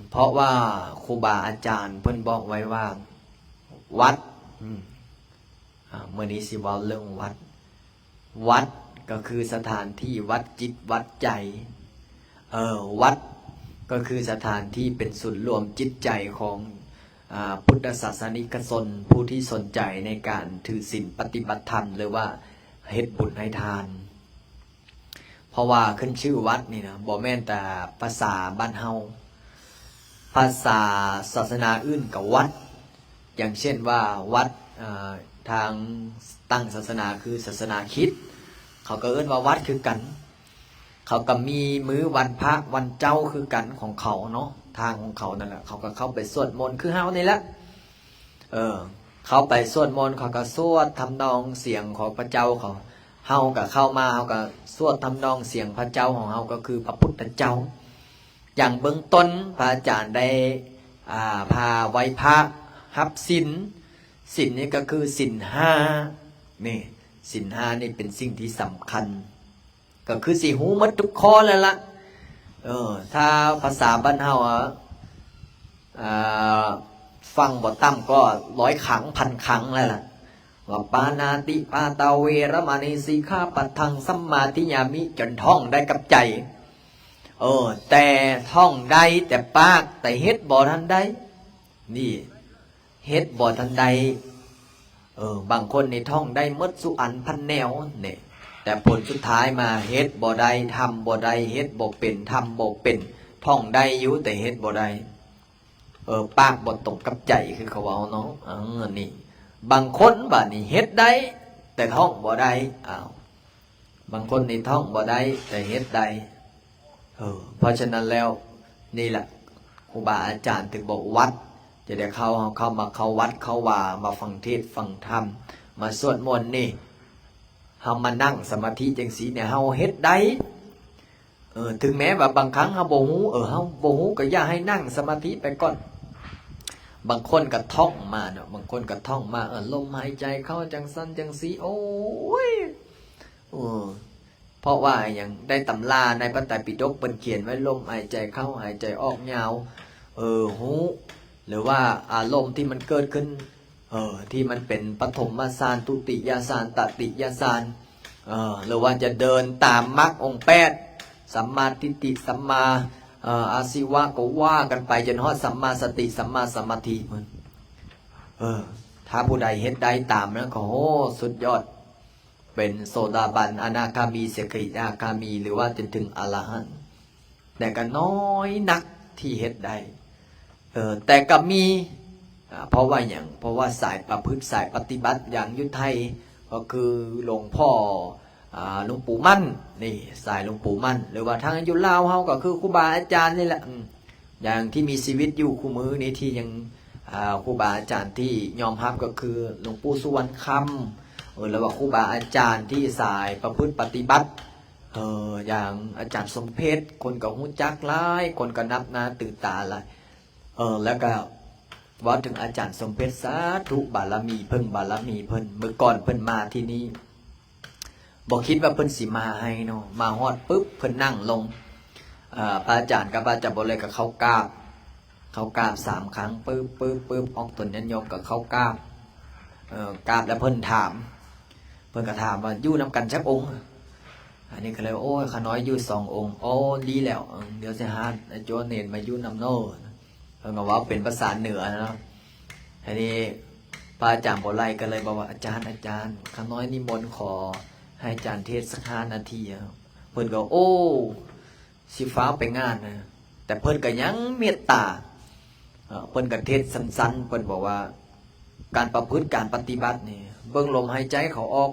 เพราะว่าครูบาอาจารย์เพิ่นบอกไว้ว่าวัดเมื่อนี้สิเว้าเรื่องวัดก็คือสถานที่วัดจิตวัดใจวัดก็คือสถานที่เป็นศูนย์รวมจิตใจของ พุทธศาสนิกชนผู้ที่สนใจในการถือศีลปฏิบัติธรรมหรือว่าเฮ็ดบุญให้ทาน เพราะว่าขึ้นชื่อวัดนี่นะบ่แม่นแต่ภาษาบ้านเฮาภาษาศาสนาอื่นกับวัด อย่างเช่นว่าวัดทางตั้งศาสนาคือศาสนาคริสต์เขาก็เอิ้นว่าวัดคือกัน เขาก็มีมื้อวันพระวันเจ้าคือกันของเขาเนาะทางของเขานั่นแหละเขาก็เข้าไปสวดมนต์คือเฮานี่แหละเขาไปสวดมนต์เขาก็สวดทำนองเสียงของพระเจ้าเขาเฮาก็เข้ามาเฮาก็สวดทำนองเสียงพระเจ้าของเฮาก็คือพระพุทธเจ้าอย่างเบื้องต้นพระอาจารย์ได้พาไว้พระหับศีลนี่ก็คือศีล5นี่ศีล5นี่เป็นสิ่งที่สำคัญก็คือสิหูหมดทุกข้อแล้วล่ะถ้าภาษาบ้านเฮาฟังบ่ต่ำก็100 ครั้ง1,000 ครั้งแล้วล่ะว่าปานาติปาตาเวรมณีสิกขาปัฏฐังสัมมาทิฏฐิมิจนท่องได้กับใจแต่ท่องได้แต่ปากแต่เฮ็ดบ่ทันได้นี่เฮ็ดบ่ทันได้บางคนนี่ท่องได้หมดสุอันพันแนวเนี่ยแต่ผลสุดท้ายมาเฮ็ดบ่ได้ทำบ่ได้เฮ็ดบ่เป็นทำบ่เป็นท่องได้อยู่แต่เฮ็ดบ่ได้ปากบ่ตรงกับใจคือเขาเว้าเนาะนี่บางคนบัดนี้เฮ็ดได้แต่ท่องบ่ได้บางคนนี่ท่องบ่ได้แต่เฮ็ดได้เพราะฉะนั้นแล้วนี่แหละครูบาอาจารย์ถึงบอกวัดจะได้เข้ามาเข้าวัดเข้าว่ามาฟังเทศน์ฟังธรรมมาสวดมนต์นี่เฮามานั่งสมาธิจังซี่เนี่ยเฮาเฮ็ดได้ถึงแม้ว่าบางครั้งเฮาบ่ฮู้เฮาบ่ฮู้ก็อย่าให้นั่งสมาธิไปก่อนบางคนก็ท่องมาเนาะบางคนก็ท่องมาลมหายใจเข้าจังซั่นจังซี่โอ้ยเพราะว่าอย่างได้ตำราในพระไตรปิฎกเพิ่นเขียนไว้ลมหายใจเข้าหายใจออกยาวฮู้หรือว่าอารมณ์ที่มันเกิดขึ้นที่มันเป็นปฐมฌานทุติยฌานตติยฌานหรือว่าจะเดินตามมรรคองค์8สัมมาทิฏฐิสัมมาอาชีวะก็ว่ากันไปจนฮอดสัมมาสติสัมมาสมาธิมันถ้าผู้ใดเฮ็ดได้ตามนะก็โหสุดยอดเป็นโสดาบันอนาคามีเสกกิทาคามีหรือว่าจนถึงอรหันต์แต่ก็น้อยนักที่เฮ็ดได้แต่ก็มีเพราะว่าอย่างเพราะว่าสายประพฤติสายปฏิบัติอย่างยุทธไทยก็คือหลวงพ่อหลวงปู่มั่นนี่สายหลวงปู่มั่นหรือว่าทางยุลาวเฮาก็คือครูบาอาจารย์นี่แหละอย่างที่มีชีวิตอยู่คู่มือนี้ที่ยังครูบาอาจารย์ที่ยอมรับก็คือหลวงปู่สุวรรณคำแล้วว่าครูบาอาจารย์ที่สายประพฤติปฏิบัติอย่างอาจารย์สมเพชคนก็ฮู้จักหลายคนก็นับหน้าตื่นตาหลายแล้วก็ว่าถึงอาจารย์สมเพชสาธุบารมีเพิ่นบารมีเพิ่นเมื่อก่อนเพิ่นมาที่นี่บอกคิดว่าเพิ่นสิมาให้เนาะมาฮอดปุ๊บเพิ่นนั่งลงพระอาจารย์กับพระอาจารย์บ่เลยกับเขากราบ3 ครั้งปึ๊บออกตนยันยมกับเขากราบกราบแล้วเพิ่นถามเพิ่นก็ถามว่าอยู่นำกันจักองค์อันนี้ก็เลยโอ้ยข้าน้อยอยู่2 องค์โอ้ดีแล้วเดี๋ยวสิหาโจเนนมาอยู่นำโน่เพิ่นก็ว่าเป็นภาษาเหนือนะเนาะทีนี้พระอาจารย์บ่ไล่ก็เลยบอกว่าอาจารย์ข้าน้อยนิมนต์ขอให้อาจารย์เทศน์สัก5 นาทีเพิ่นก็โอ้สิฟ้าไปงานนะแต่เพิ่นก็ยังเมตตาเพิ่นก็เทศน์สั้นๆเพิ่นบอกว่าการประพฤติการปฏิบัตินี่เบิ่งลมหายใจเขาออก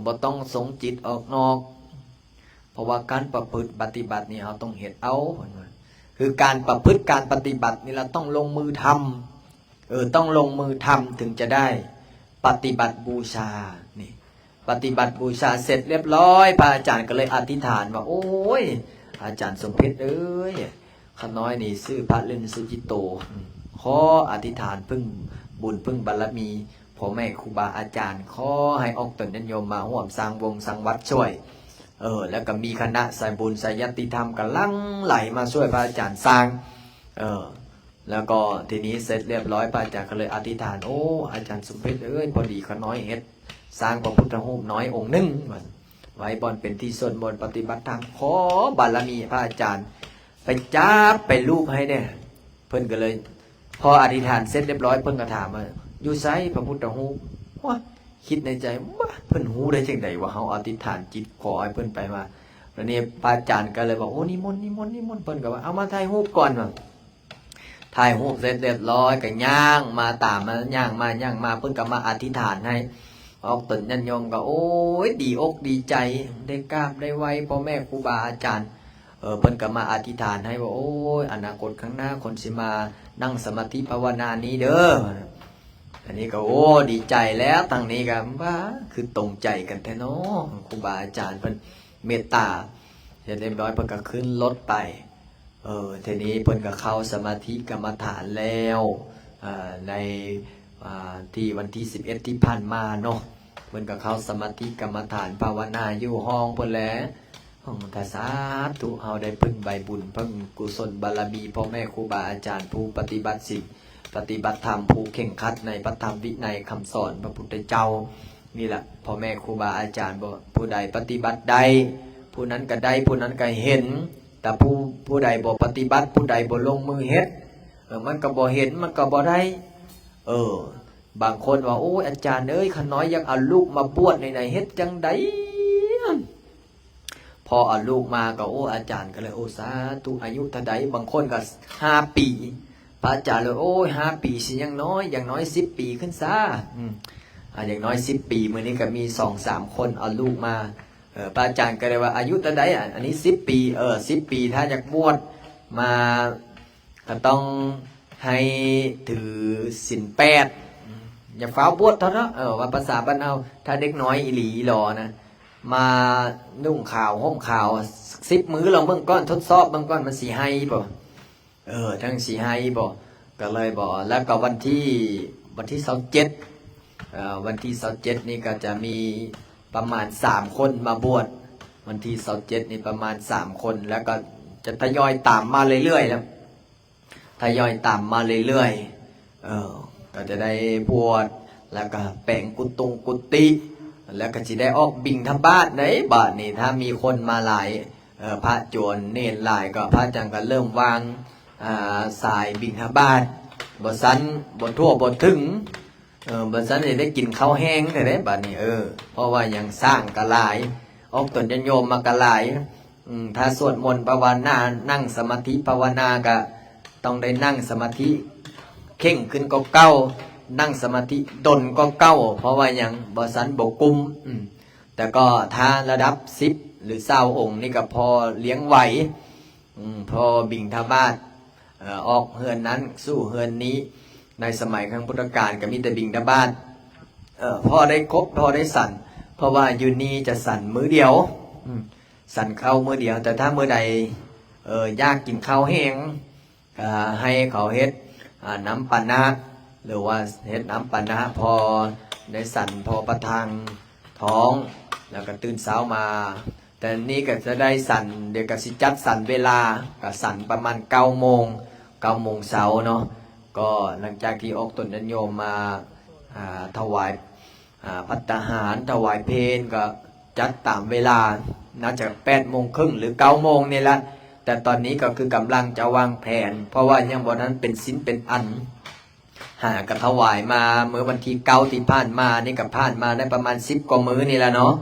บ่ต้องสงจิตออกนอกเพราะว่าการประพฤติปฏิบัตินี่เราต้องเฮ็ดเอาคือการประพฤติการปฏิบัตินี่เราต้องลงมือทำต้องลงมือทำถึงจะได้ปฏิบัติบูชานี่ปฏิบัติบูชาเสร็จเรียบร้อยพระอาจารย์ก็เลยอธิษฐานว่าโอ้ยอาจารย์สมเพชเอ้ยข้าน้อยนี่ชื่อพระฤาษีสุจิตโตขออธิษฐานพึ่งบุญพึ่งบารมีพ่อแม่ครูบาอาจารย์ขอให้ออกตนญาติโยมมาร่วมสร้างวงสร้างวัดช่วยแล้วก็มีคณะสายบุญสายยติธรรมกำลังไหลมาช่วยพระอาจารย์สร้างแล้วก็ทีนี้เสร็จเรียบร้อยพระอาจารย์ก็เลยอธิษฐานโอ้อาจารย์สมเพชเอ้ยพอดีข้าน้อยเฮ็ดสร้างพระพุทธรูปน้อยองค์หนึ่งไว้บอนเป็นที่ส่วนบนปฏิบัติธรรมขอบารมีพระอาจารย์ไปจับไปรูปให้เนี่ย พิ่นก็เลย พออธิษฐานเสร็จเรียบร้อยเพิ่นก็ถามว่าอยู่ไสพระพุทธรูปว่าคิดในใจว่าเพิ่นฮู้ได้จังไดว่าเฮาอธิษฐานจิตขอให้เพิ่นไปว่าแล้วนี่พระอาจารย์ก็เลยบอกโอ้นิมนต์เพิ่นก็ว่าเอามาถ่ายรูปก่อนว่าถ่ายรูปเสร็จเรียบร้อยก็ย่างมาตามมาย่างมาเพิ่นก็มาอธิษฐานให้ออกตนญาติโยมก็โอ้ยดีอกดีใจได้กราบได้ไหว้พ่อแม่ครูบาอาจารย์เพิ่นก็มาอธิษฐานให้ว่าโอ้ยอนาคตข้างหน้าคนสิมานั่งสมาธิภาวนานี้เด้ออันนี้ก็โอ้ดีใจแล้วทางนี้ก็ว่าคือตรงใจกันแท้เนาะครูบาอาจารย์เพิ่นเมตตาเสร็จเรียบร้อยเพิ่นก็ขึ้นรถไปทีนี้เพิ่นก็เข้าสมาธิกรรมฐานแล้วในที่วันที่11ที่ผ่านมาเนาะเพิ่นก็เข้าสมาธิกรรมฐานภาวนาอยู่ห้องเพิ่นแหละถ้าสาธุเฮาได้พึ่งใบบุญพึ่งกุศลบารมีพ่อแม่ครูบาอาจารย์ผู้ปฏิบัติศีลปฏิบัติธรรมผู้เข่งขัดในพระธรรมวินัยคำสอนพระพุทธเจ้านี่แหละพ่อแม่ครูบาอาจารย์บอกผู้ใดปฏิบัติใดผู้นั้นก็ได้ผู้นั้นก็เห็นแต่ผู้ใดบ่ปฏิบัติผู้ใดบ่ลงมือเฮ็ดมันก็บ่เห็นมันก็บ่ได้บางคนว่าโอ้ยอาจารย์เอ้ยข้าน้อยอยากเอาลูกมาบวชในเฮ็ดจังไดพอเอาลูกมาก็โอ้อาจารย์ก็เลยโอ้สาธุอายุเท่าใดบางคนก็5 ปีพระอาจารย์เลยโอ้ย5 ปีสิอย่างน้อย10 ปีขึ้นซะอย่างน้อย10 ปีมื้อนี้ก็มี 2-3 คนเอาลูกมาพระอาจารย์ก็เลยว่าอายุเท่าใดอันนี้10 ปี10 ปีถ้าอยากบวชมาก็ต้องให้ถือศีล8อย่าฟ้าวบวชเท่านั้นว่าภาษาบ้านเฮาถ้าเด็กน้อยอีหลีหล่อนะมานุ่งขาวห่มขาว10 มื้อลองเบิ่งก้อนทดสอบเบิ่งก้อนมันสิให้บ่ทั้งสิให้บ่ก็เลยบ่แล้วก็วันที่27วันที่27นี่ก็จะมีประมาณ3 คนมาบวชวันที่27นี่ประมาณ3 คนแล้วก็จะทยอยตามมาเรื่อยๆแล้วทยอยตามมาเรื่อยๆก็จะได้บวชแล้วก็แปลงกุฏิแล้วก็สิได้ออกบิณฑบาตได้บาดนี้ถ้ามีคนมาหลายพระโจรเนรหลายก็พระอาจารย์ก็เริ่มวางสายบิณฑบาตบ่ซั้นบ่ทั่วบ่ถึงบ่ซั้นได้กินข้าวแห้งได้บาดนี้เพราะว่ายังสร้างก็หลายออกตนญาติโยมมาก็หลายถ้าสวดมนต์ภาวนานั่งสมาธิภาวนาก็ต้องได้นั่งสมาธิเข่งขึ้นก็เก้านั่งสมาธิดนก็เก้าเพราะว่ายังบ่ซั้นบ่กุมแต่ก็ถ้าระดับ10 หรือ20 องค์นี่ก็พอเลี้ยงไหวพอบิณฑบาตออกเฮือนนั้นสู้เฮือนนี้ในสมัยครั้งพุทธกาลก็มีแต่บิณฑบาตพอได้ครบพอได้สั่นเพราะว่าอยู่นี่จะสั่นมื้อเดียวสั่นข้าวมื้อเดียวแต่ถ้ามื้อใดยากกินข้าวแห้งให้เขาเฮ็ดน้ำปานะหรือว่าเฮ็ดน้ำปานะพอได้สั่นพอประทังท้องแล้วก็ตื่นเช้ามาแต่นี้ก็จะได้สั่นเดี๋ยวก็สิจัดสั่นเวลาก็สั่นประมาณ9 โมงเช้าเนาะก็หลังจากที่ออกตนญาติโยมมาถวายภัตตาหารถวายเพลก็จัดตามเวลาน่าจะ8:30หรือ9 โมงนี่แหละแต่ตอนนี้ก็คือกำลังจะวางแผนเพราะว่ายังบ่นั้นเป็นศีลเป็นอันก็ถวายมาเมื่อวันที่9ที่ผ่านมานี่ก็ผ่านมาได้ประมาณ10 กว่ามื้อนี่แหละเนาะ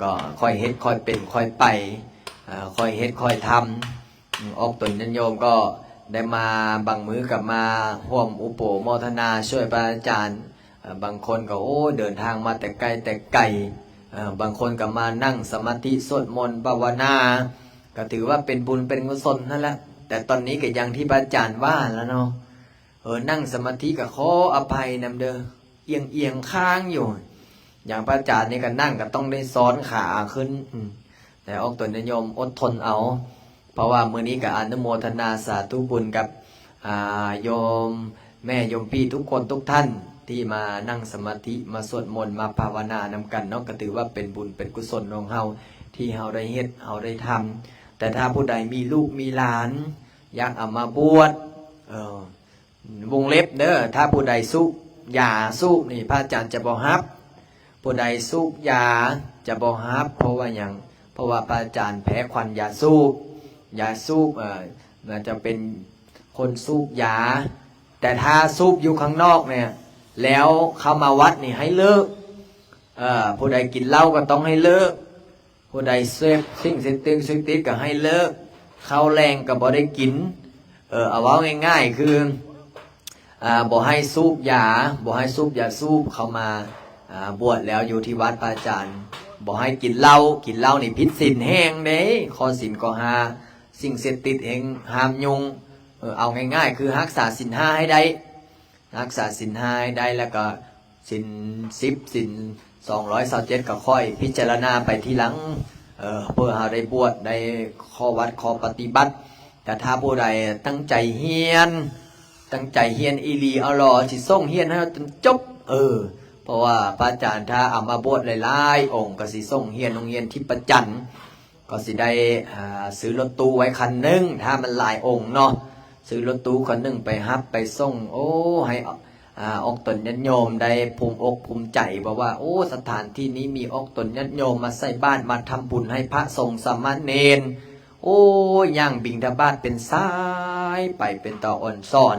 ก็ค่อยเฮ็ดค่อยเป็นค่อยไปค่อยเฮ็ดค่อยทำออกตนญาติโยมก็ได้มาบางมื้อกับมาร่วมอุปโภโมทนาช่วยพระอาจารย์บางคนก็โอ้เดินทางมาแต่ไกลบางคนก็มานั่งสมาธิสวดมนต์ภาวนาก็ถือว่าเป็นบุญเป็นกุศลนั่นแหละแต่ตอนนี้ก็อย่างที่พระอาจารย์ว่าแล้วเนาะนั่งสมาธิก็ขออภัยนำเด้อเอียงข้างอยู่อย่างพระอาจารย์นี่ก็นั่งก็ต้องได้ซ้อนขาขึ้นแต่ออกตนญาติโยมอดทนเอาเพราะว่ามื้อนี้ก็อนุโมทนาสาธุบุญกับโยมแม่โยมพี่ทุกคนทุกท่านที่มานั่งสมาธิมาสวดมนต์มาภาวนานำกันเนาะก็ถือว่าเป็นบุญเป็นกุศลของเฮาที่เฮาได้เฮ็ดเฮาได้ทำแต่ถ้าผู้ใดมีลูกมีหลานอยากเอามาบวชวงเล็บเด้อถ้าผู้ใดสูบยาสูบนี่พระอาจารย์จะบ่รับผู้ใดสูบยาจะบ่รับเพราะว่าหยังเพราะว่าพระอาจารย์แพ้ควันยาสูบน่าจะเป็น คนสูบยาแต่ถ้าสูบอยู่ข้างนอกเนี่ยแล้วเข้ามาวัดนี่ให้เลิกผู้ใดกินเหล้าก็ต้องให้เลิกผู้ใดเสพสิ่งเสพติดก็ให้เลิกข้าวแรงก็บ่ได้กินเอาว่าง่ายๆคือบ่ให้สูบยาบ่ให้สูบยาสูบเข้ามาบวชแล้วอยู่ที่วัดพระอาจารย์บ่ให้กินเหล้านี่ผิดศีลแห้งเด้ข้อศีลข้อห้าสิ่งเสพติดเองห้ามยุงเอาง่ายๆคือรักษาศีล5ให้ได้รักษาศีล5ให้ได้แล้วก็ศีล10ศีล227ก็ค่อยพิจารณาไปทีหลังเพื่อหาได้บวชได้ข้อวัดข้อปฏิบัติแต่ถ้าผู้ใดตั้งใจเฮียนอีหลีเอาหล่อสิส่งเฮียนให้จนจบเพราะว่าพระอาจารย์ถ้าเอามาบวชหลายๆองค์ก็สิส่งเฮียนโรงเรียนที่ประจันก็สิได้ซื้อรถตู้ไว้คันหนึงถ้ามันหลายองค์เนาะซื้อรถตู้คันหนึงไปฮับไปส่งให้ออกตนญาติโยมได้ภูมิอกภูมิใจบอกว่าสถานที่นี้มีออกตนญาติโยมมาใส่บ้านมาทำบุญให้พระสงฆ์สามเณรย่างบิณฑบาตเป็นสายไปเป็นต่ออ่อนซ่อน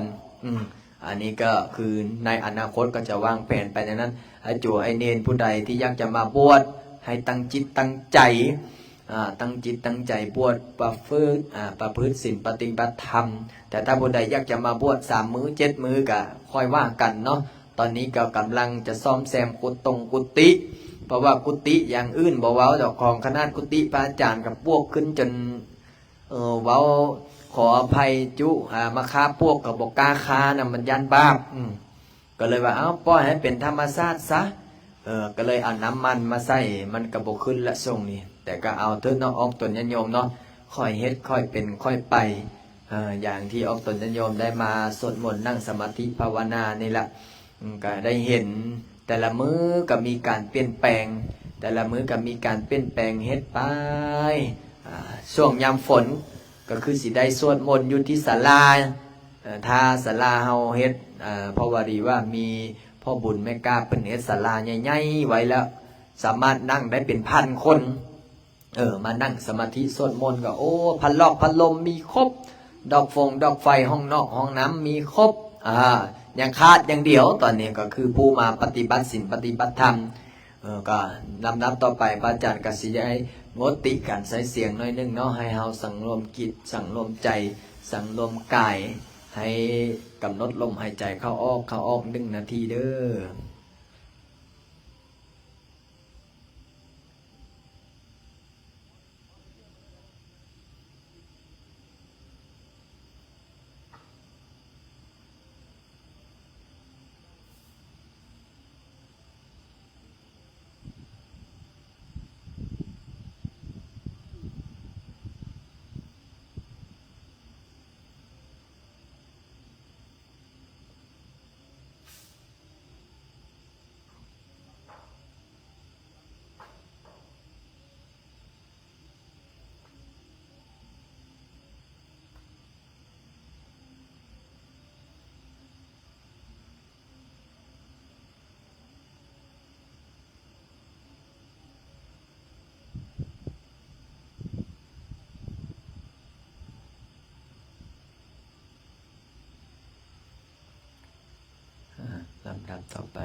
อันนี้ก็คือในอนาคตก็จะวางแผนไปในนั้นจั่วไอเนนผู้ใดที่อยากจะมาบวชให้ตั้งจิตตั้งใจตั้งจิตตั้งใจบวชประพฤติศีลปฏิบัติธรรมแต่ถ้าผู้ใดอยากจะมาบวช3 มื้อ 7 มื้อก็ค่อยว่ากันเนาะตอนนี้ก็กำลังจะซ่อมแซมกุฏิเพราะว่ากุฏิอย่างอื่นบ่เว้าดอกของคณะกุฏิพระอาจารย์กับพวกขึ้นจนเว้าขออภัยจุมาค้าพวกกับบอกกาคานะมันยันบาปก็เลยว่าปล่อยให้เป็นธรรมชาติซะก็เลยเอาน้ำมันมาใส่มันกระบอกขึ้นละส่งนี่แต่ก็เอาเถิดเนาะออกตนญาติโยมเนาะค่อยเฮ็ดค่อยเป็นค่อยไปอย่างที่ออกตนญาติโยมได้มาสวดมนต์นั่งสมาธิภาวนานี่แหละก็ได้เห็นแต่ละมื้อก็มีการเปลี่ยนแปลงแต่ละมื้อก็มีการเปลี่ยนแปลงเฮ็ดไปช่วงยามฝนก็คือสิได้สวดมนต์อยู่ที่ศาลาถ้าศาลาเฮาเฮ็ดเพราะว่าดีว่ามีพ่อบุญแม่กล้าเพิ่นเฮ็ดศาลาใหญ่ๆไว้แล้วสามารถนั่งได้เป็นพันคนมานั่งสมาธิสวดมนต์ก็พัดลอกพัดลมมีครบดอกไฟห้องนอกห้องน้ำมีครบยังขาดอย่างเดียวตอนนี้ก็คือผู้มาปฏิบัติศีลปฏิบัติธรรมก็ลำดับต่อไปพระอาจารย์ก็สิให้งดติการใช้เสียงหน่อยนึงเนาะให้เฮาสังรวมจิตสังรวมใจสังรวมกายให้กำหนดลมหายใจเข้าออก1 นาทีเด้อลำดับต่อไป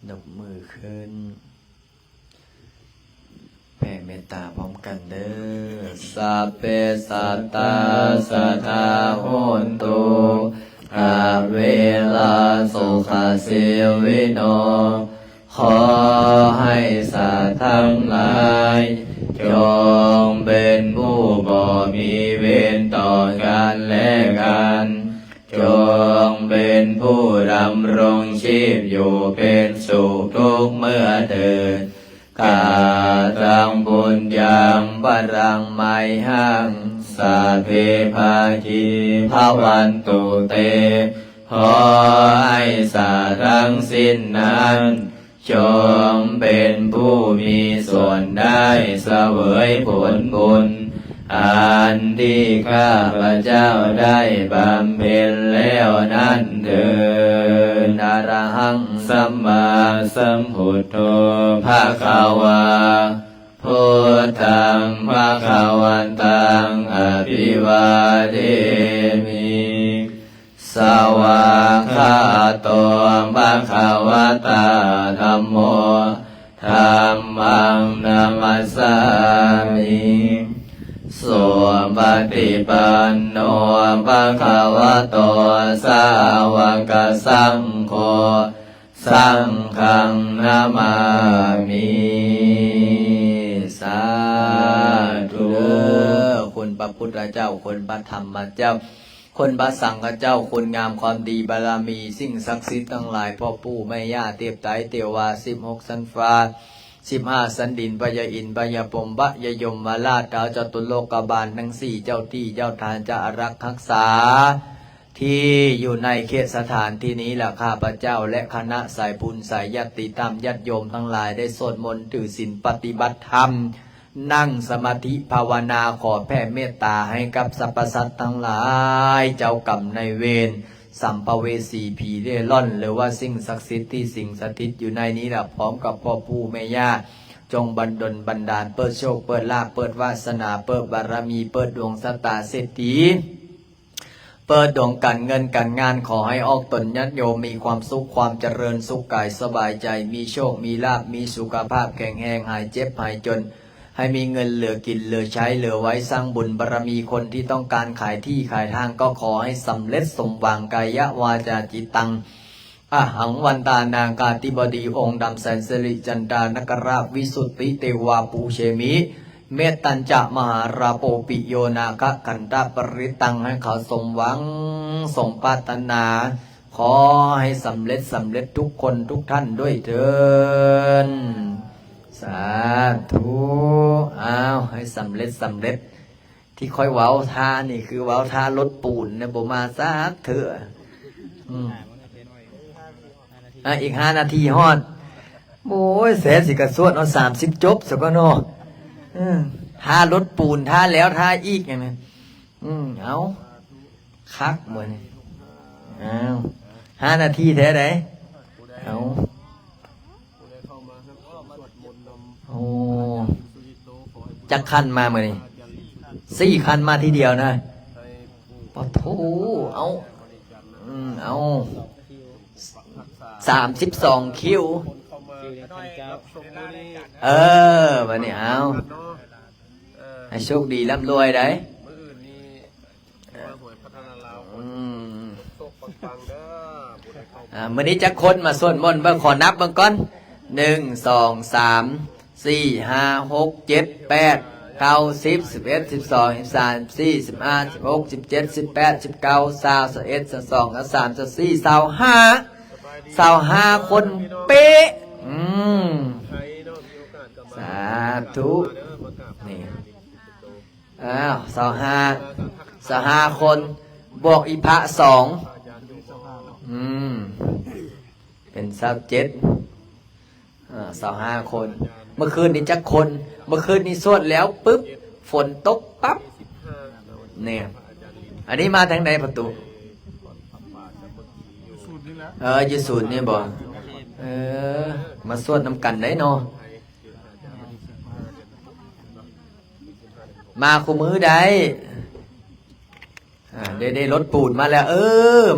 ยกมือขึ้นแผ่เมตตาพร้อมกันเด้อสัพเพสัตตาสัทธาโหนตุอาเวลาสุขเสวิโนขอให้สัตว์ทั้งหลายจงเป็นผู้บ่มีเวรต่อกันและกันจงเป็นผู้ดำรงชีพอยู่เป็นสุขทุกเมื่อเถิดกาตังบุญยังปรังไมหังสัพเพภาคีภวันตุเตขอให้สัตว์ทั้งสิ้นนั้นจงเป็นผู้มีส่วนได้เสวยผลบุญอันที่ข้าพเจ้าได้บำเพ็ญแล้วนั้นเถิดอรหังสัมมาสัมพุทโธภะคะวาพุทธังภะคะวันตังอภิวาเทมิ สวากขาโตภะคะวะตาธัมโมธัมมังนามัสสามิสุปฏิปันโนภะคะวะโตสาวกสังโฆสังฆังนามามิสาธุคุณพระพุทธเจ้าคุณพระธรรมเจ้าคนพระสังฆเจ้าคุณงามความดีบารมีสิ่งศักดิ์สิทธิ์ทั้งหลายพ่อปู่แม่ย่าเทพไตรเทวา16สันฟ้า15สันดินพยาอินทร์พยาพรหมพยายมมาลาดดาวจตุโลกบาลทั้ง4เจ้าที่เจ้าทานจะอารักษ์รักษาที่อยู่ในเขตสถานที่นี้แหละข้าพเจ้าและคณะสายบุญสายญาติธรรมญาติโยมทั้งหลายได้สวดมนต์ถือศีลปฏิบัติธรรมนั่งสมาธิภาวนาขอแผ่เมตตาให้กับสรรพสัตว์ทั้งหลายเจ้ากรรมนายเวรสัมภเวสีผีเร่ร่อนหรือว่าสิ่งศักดิ์สิทธิ์ที่สิงสถิตอยู่ในนี้แหละพร้อมกับพ่อปู่แม่ย่าจงบันดลบันดาลเปิดโชคเปิดลาภเปิดวาสนาเปิดบารมีเปิดดวงชะตาเศรษฐีเปิดดวงการเงินการงานขอให้ออกตนญาติโยมมีความสุขความเจริญสุขกายสบายใจมีโชคมีลาภมีสุขภาพแข็งแรงหายเจ็บหายจนให้มีเงินเหลือกินเหลือใช้เหลือไว้สร้างบุญบารมีคนที่ต้องการขายที่ขายทางก็ขอให้สำเร็จสมหวังกายะวาจาจิตตังอะหังวันตานางกาธิบดีองค์ดำแสนสิริจันดานกราชวิสุทธิเทวาปูเชมิเมตตัญจะมหาราโปปิโยนาคะกันตาปริตังให้เขาสมหวังสมปรารถนาขอให้สำเร็จทุกคนทุกท่านด้วยเถิดสาธุอ้าวให้สำเร็จที่ค่อยเว้าท่านี่คือเว้าท่ารถปูนนะบ่มาซะเถอะอีก5 นาทีฮอดโอ้ยแสนสิกระสวดเอา30จบซะก็เนาะท่ารถปูนท่าแล้วท่าอีกอย่างนี้เอาคักหมดนี่เอา5 นาทีแท้ไหนเอาโอ้จักคันมาเหมือนนี่4 คันมาทีเดียวนะปะโถเอา32 คิววันนี้เอาให้โชคดีร่ำรวยได้มื้อนี้จักคนมาสวดมนต์เบิ่งขอนับเบิ่งก่อน1 2 3 4 5 6 7 8 9 10 11 12 13 14 15 16 17 18 19 20 21 22 23 24 25คนเป๊ะสาธุนี่25คนบวกอีพระ2เป็น27 25คนเมื่อคืนนี้จักคนเมื่อคืนนี้สวดแล้วปุ๊บฝนตกปั๊บเนี่ยอันนี้มาทางไหนประตูอยู่สูตรนี่บ่มาสวดน้ำกันได้เนาะมาคู่มือได้ได้รถปูนมาแล้ว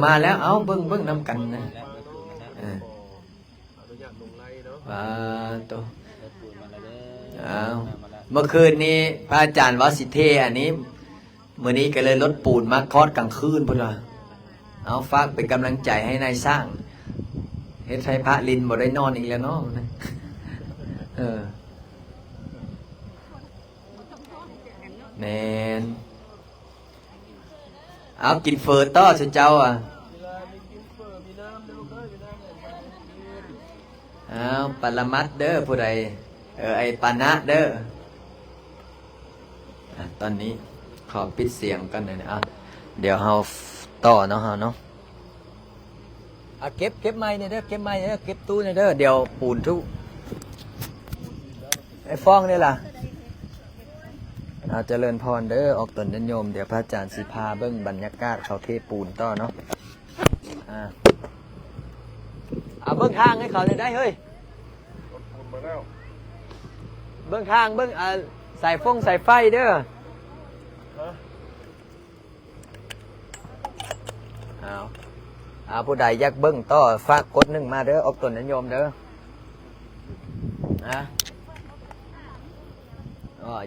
มาแล้วเอาเบิ้งน้ำกันนะตัวเมื่อคืนนี้พระอาจารย์วสิเทอันนี้มื้อนี้ก็เลยรถปูนมาคอดกลางคืนพุ่นล่ะเอาฝากเป็นกำลังใจให้นายสร้างเฮ็ดให้พระลินบ่ได้นอนอีกแล้วเนาะแม่นเอากินเฟอร์ต่อสิเจ้าเอาปรมัตถ์เด้อผู้ใดไอ้ปานะเด้อตอนนี้ขอปิดเสียงกันหน่อยนะเดี๋ยวเฮาต่อเนาะเก็บไม้เนี่ยเด้อเก็บไม้เนี่ยเก็บตู้เนี่ยเด้อเดี๋ยวปูนทุกไอ้ฟองนี่ล่ะเจริญพรเด้อออกตนนิยมเดี๋ยวพระอาจารย์สิพาเบิ่งบรรยากาศเขาเทปูนต่อเนาะเบิ่งทางให้เขาได้เฮ้ยเบิ่งทางเบิ่งสายไฟเด้อเอา ผู้ใดอยากเบิ้งต่อฝากกดหนึ่งมาเด้อออกตนนิยมเด้อนะ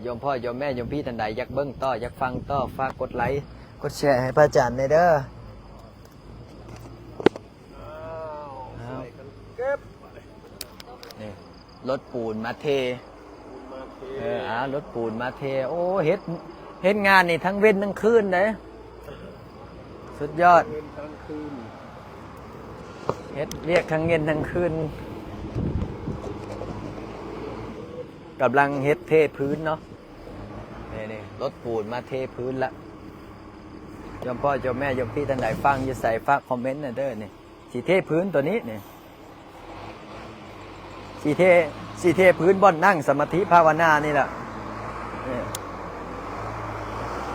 โยมพ่อโยมแม่โยมพี่ท่านใดอยากเบิ้งต่ออยากฟังต่อฝากกดไลค์กดแชร์ให้พระอาจารย์ในเด้อนี่รถปูนมาเทรถปูนมาเทโอ้เฮ็ดงานนี่ทั้งเว้นทั้งคืนเลยสุดยอดเฮ็ดเรียกทั้งเงินทั้งคืนกำลังเฮ็ดเทพื้นเนาะนี่รถปูนมาเทพื้นละโยมพ่อโยมแม่โยมพี่ท่านใดฟังอย่าใส่ฝากคอมเมนต์นะเด้อนี่สีเทพื้นตัวนี้นี่สีเทพื้นบ่อนนั่งสมาธิภาวนานี่แหละ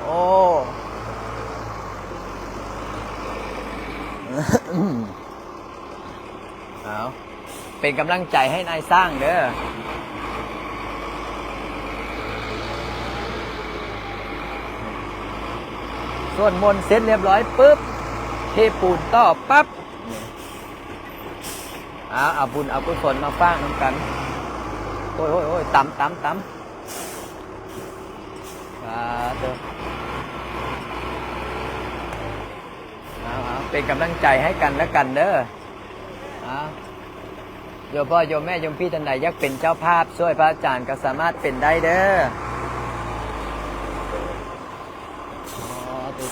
โอ้เอาเป็นกำลังใจให้นายสร้างเด้อส่วนมนต์เสร็จเรียบร้อยปุ๊บเทปูนต่อปั๊บเอาบุญเอากุศลมาฟ้างน้ำกันโอ้ยต่ำเด้อเอาเป็นกำลังใจให้กันและกันเด้อโยมพ่อโยมแม่โยมพี่ท่านใดอยากเป็นเจ้าภาพช่วยพระอาจารย์ก็สามารถเป็นได้เด้อตุ๊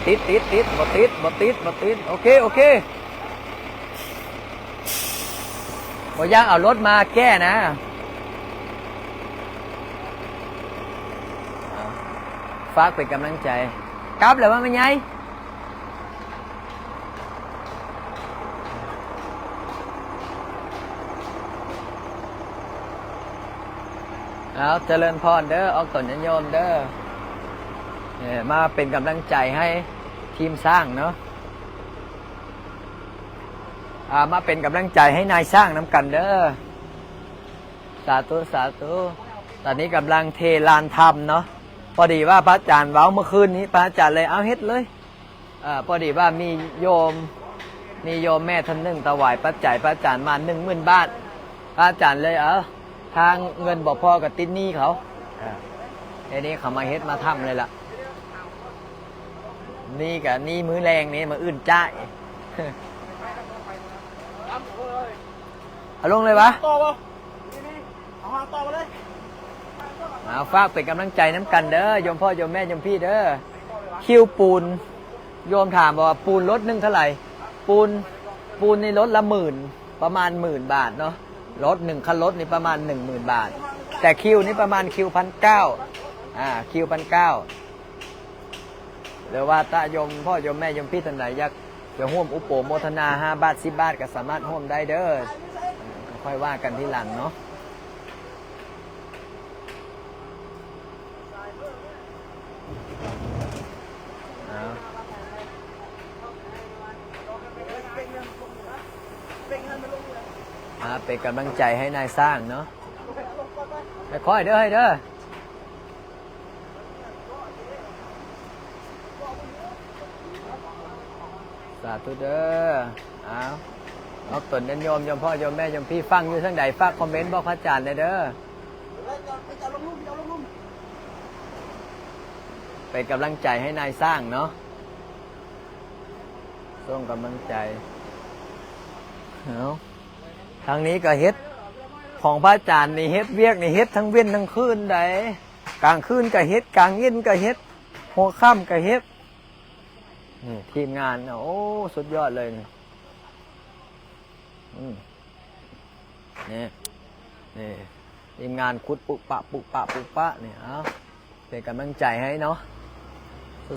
ติดบ่ติดโอเคบ่ย่างเอารถมาแก้นะฝากเป็นกำลังใจกลับเลยว่ามันไงเอาเจริญพรเด้อออกตนญาติโยมเด้อมาเป็นกำลังใจให้ทีมสร้างเนาะมาเป็นกำลังใจให้นายสร้างน้ำกันเด้อสาธุตอนนี้กำลังเทลานธรรมเนาะพอดีว่าพระอาจารย์เว้าเมื่อคืนนี้พระอาจารย์เลยเอาเฮ็ดเลยพอดีว่ามีโยมแม่ท่านหนึ่งถวายปัจจัยพระอาจารย์มา10,000 บาทพระอาจารย์เลยทางเงินบ่พอกับติดหนี้เขาทีนี้เขามาเฮ็ดมาทำเลยล่ะนี่กับนี่มื้อแรงนี่มาอื่นจ่ายเอาลงเลยวะต่อป่ะเอามาต่อมาเลยฝากเป็นกำลังใจน้ำกันเด้อโยมพ่อโยมแม่โยมพี่เด้อคิวปูนโยมถามบอกว่าปูนรถนึงเท่าไหร่ปูนในรถละ10,000ประมาณ10,000 บาทเนาะรถ1 คันรถนี่ประมาณ10,000 บาทแต่คิวนี่ประมาณคิว1,900คิว1,900หรือว่าตาโยมพ่อโยมแม่โยมพี่ท่านไหนอยากจะร่วมอุปโภคโมทนา5 บาท10 บาทก็สามารถร่วมได้เด้อค่อยว่ากันที่หลังเนาะเป็นกำลังใจให้นายสร้างเนาะไปค่อยเด้อให้เด้อสาธุเด้อเอาตนโยมพ่อโยมแม่โยมพี่ฟังอยู่ทั้งใดฝากคอมเมนต์บอกพระอาจารย์เลยเด้อเป็นกำลังใจให้นายสร้างเนาะส่งกำลังใจทางนี้ก็เฮ็ดของพระอาจารย์นี่เฮ็ดเวียกนี่เฮ็ดทั้งเว้นทั้งคืนได้กลางคืนก็เฮ็ดกลางเย็นก็เฮ็ดหัวค่ำก็เฮ็ดนี่ทีมงานโอ้สุดยอดเลยนี่ทีมงานคุดปุปะนี่เป็นกำลังใจให้เนาะ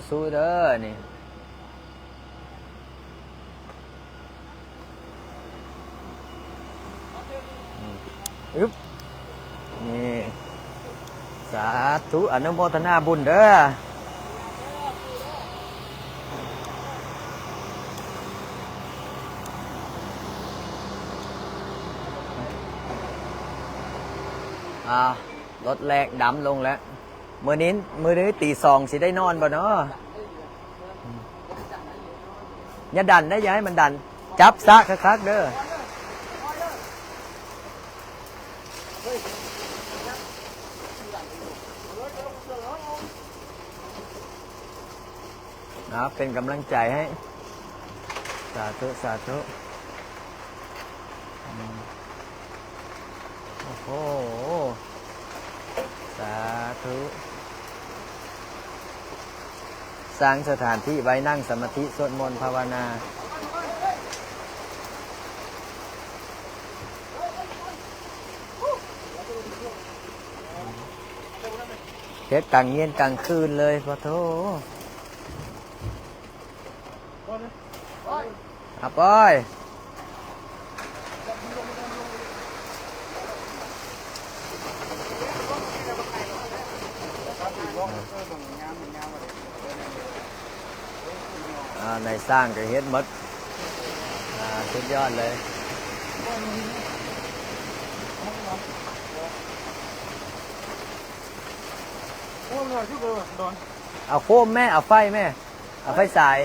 สู้ๆเด้อนี่นี่สาธุอนุโมทนาบุญเด้อ รถแรกดำลงแล้วมื้อนี้ตีสองสิได้นอนบ่เนาะอย่าดันได้อย่าให้มันดันจับซะคักๆเด้อเป็นกำลังใจให้สาธุสาธุโอ้โหสาธุสร้างสถานที่ไว้นั่งสมาธิสวดมนต์ภาวนาเฮ็ดกลางเย็นกลางคืนเลยพอโทอับอ้อยในสร้างก็เฮ็ดหมดสุดยอดเลยเอาโคมแม่เอาไฟแม่เอาไฟสาย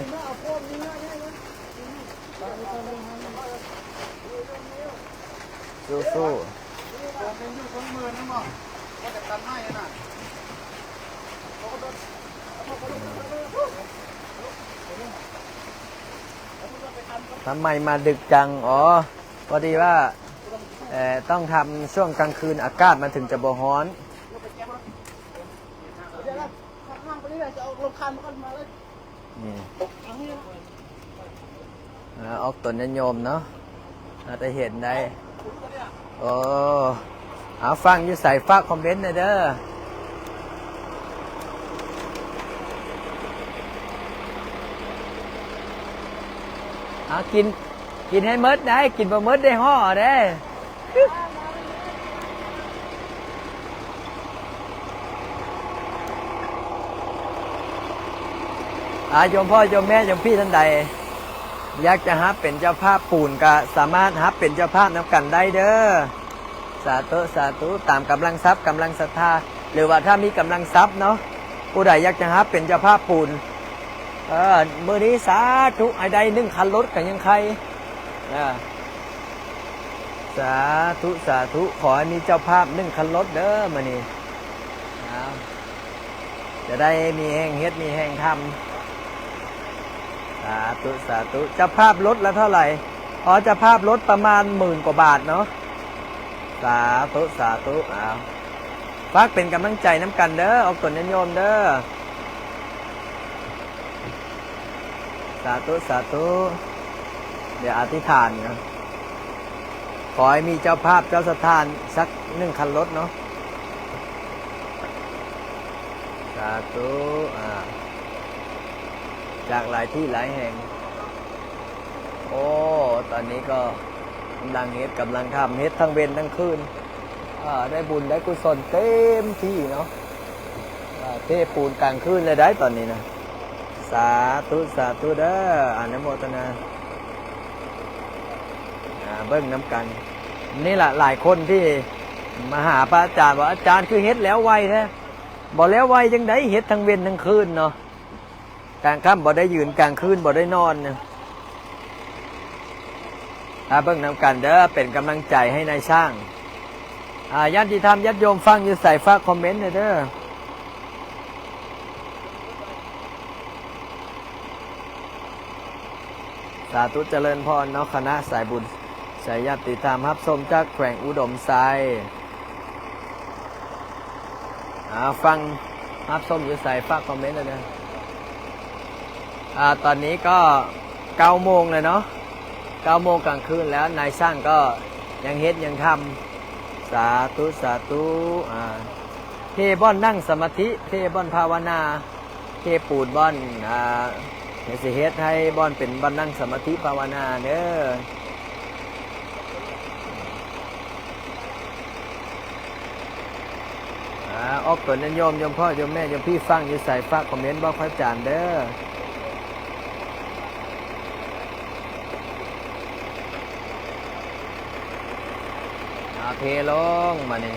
สู้ทำไมมาดึกจังพอดีว่าต้องทำช่วงกลางคืนอากาศมันถึงจะบ่ร้อนนี่ออกต้นนิยมเนาะจะเห็นได้เอาฟังอยู่ใส่ฝากคอมเมนต์หน่อยเด้อกินให้มดได้กินบะมดได้ห่อได้โยมพ่อโยมแม่โยมพี่ท่านใดอยากจะฮับเป็นเจ้าภาพปูนก็สามารถฮับเป็นเจ้าภาพน้ำกันได้เด้อสาธุสาธุตามกำลังทรัพย์กำลังศรัทธาหรือว่าถ้ามีกำลังทรัพย์เนาะผู้ใดอยากจะฮับเป็นเจ้าภาพปูนมื้อนี้สาธุไอ้ใด1 คันรถกันยังใครสาธุสาธุขอให้มีเจ้าภาพ1 คันรถเด้อมื้อนี้จะได้มีแห่งเฮ็ดมีแห่งทำสาธุสาธุเจ้าภาพรถละเท่าไหร่เจ้าภาพรถประมาณ10,000 กว่าบาทเนาะสาธุสาธุฝากเป็นกำลังใจน้ำกันเด้อออกตนนิยมเด้อสาธุสาธุเดี๋ยวอธิษฐานนะขอให้มีเจ้าภาพเจ้าสถานสัก1 คันรถเนาะสาธุจากหลายที่หลายแห่งตอนนี้ก็กำลังเฮ็ดกำลังทำเฮ็ดทั้งเวนทั้งคืนได้บุญได้กุศลเต็มที่เนาะเทปูนกลางคืนเลยได้ตอนนี้นะสาธุสาธุเด้ออนุโมทนาเบิ้งน้ำกันนี่แหละหลายคนที่มาหาพระอาจารย์ว่าอาจารย์คือเฮ็ดแล้วไวแท้บอกแล้วไวยังได้เฮ็ดทั้งเวนทั้งคืนเนาะกลางค่ำบ่ได้ยืนกลางคืนบ่ได้นอนเนี่ยเบิ่งนำกันเด้อเป็นกำลังใจให้นายช่างญาติธรรมญาติโยมฟังอยู่ใส่ฝากคอมเมนต์เด้อสาธุเจริญพรเนาะคณะสายบุญสายญาติธรรมรับชมจากแขวงอุดมไซฟังรับชมอยู่ใส่ฝากคอมเมนต์เด้อตอนนี้ก็9 โมงเลยเนาะ9 โมงกลางคืนแล้วนายช่างก็ยังเฮ็ดยังทำสาธุสาธุเทบ่อนนั่งสมาธิเทบ่อนภาวนาเทปูดบ่อนเฮ็ดสิเฮ็ดให้บ่อนเป็นบ่อนนั่งสมาธิภาวนาเด้อออกตัวนั้นโยมพ่อโยมแม่โยมพี่ฟังอยู่ใส่ฝากคอมเมนต์บอกพระอาจารย์เด้อเทลงมาเนี่ย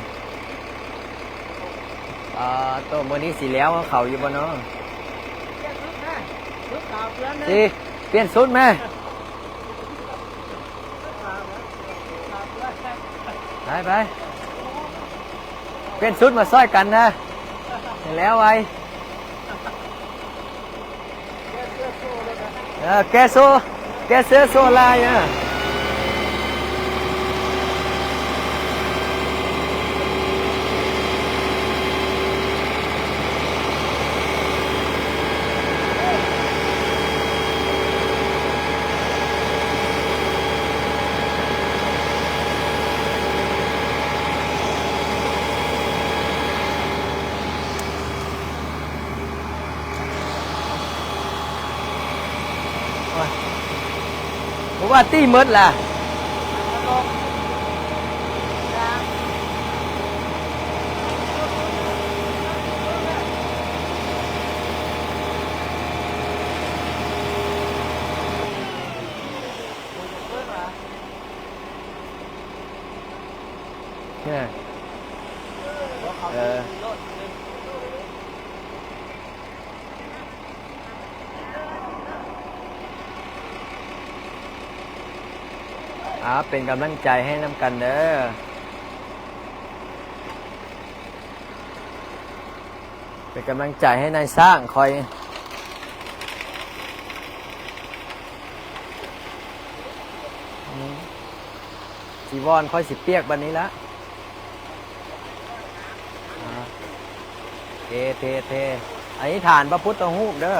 ตัวมื้อนี้สิแล้วเขาอยู่บ่เนาะ ชุดขาวเพื่อนนะ สิเปลี่ยนชุดแม่ไปเปลี่ยนชุดมาซ้อยกันนะเห็นแล้วไว้แกโซแกเสื้อโซลายอ่ะผมว่าตี้มืดล่ะเนี่ยเป็นกำลังใจให้น้ำกันเด้อเป็นกำลังใจให้นายสร้างคอยจีวรค่อยสิเปียกบันนี้ละเทอันนี้ฐานพระพุทธรูปเด้อ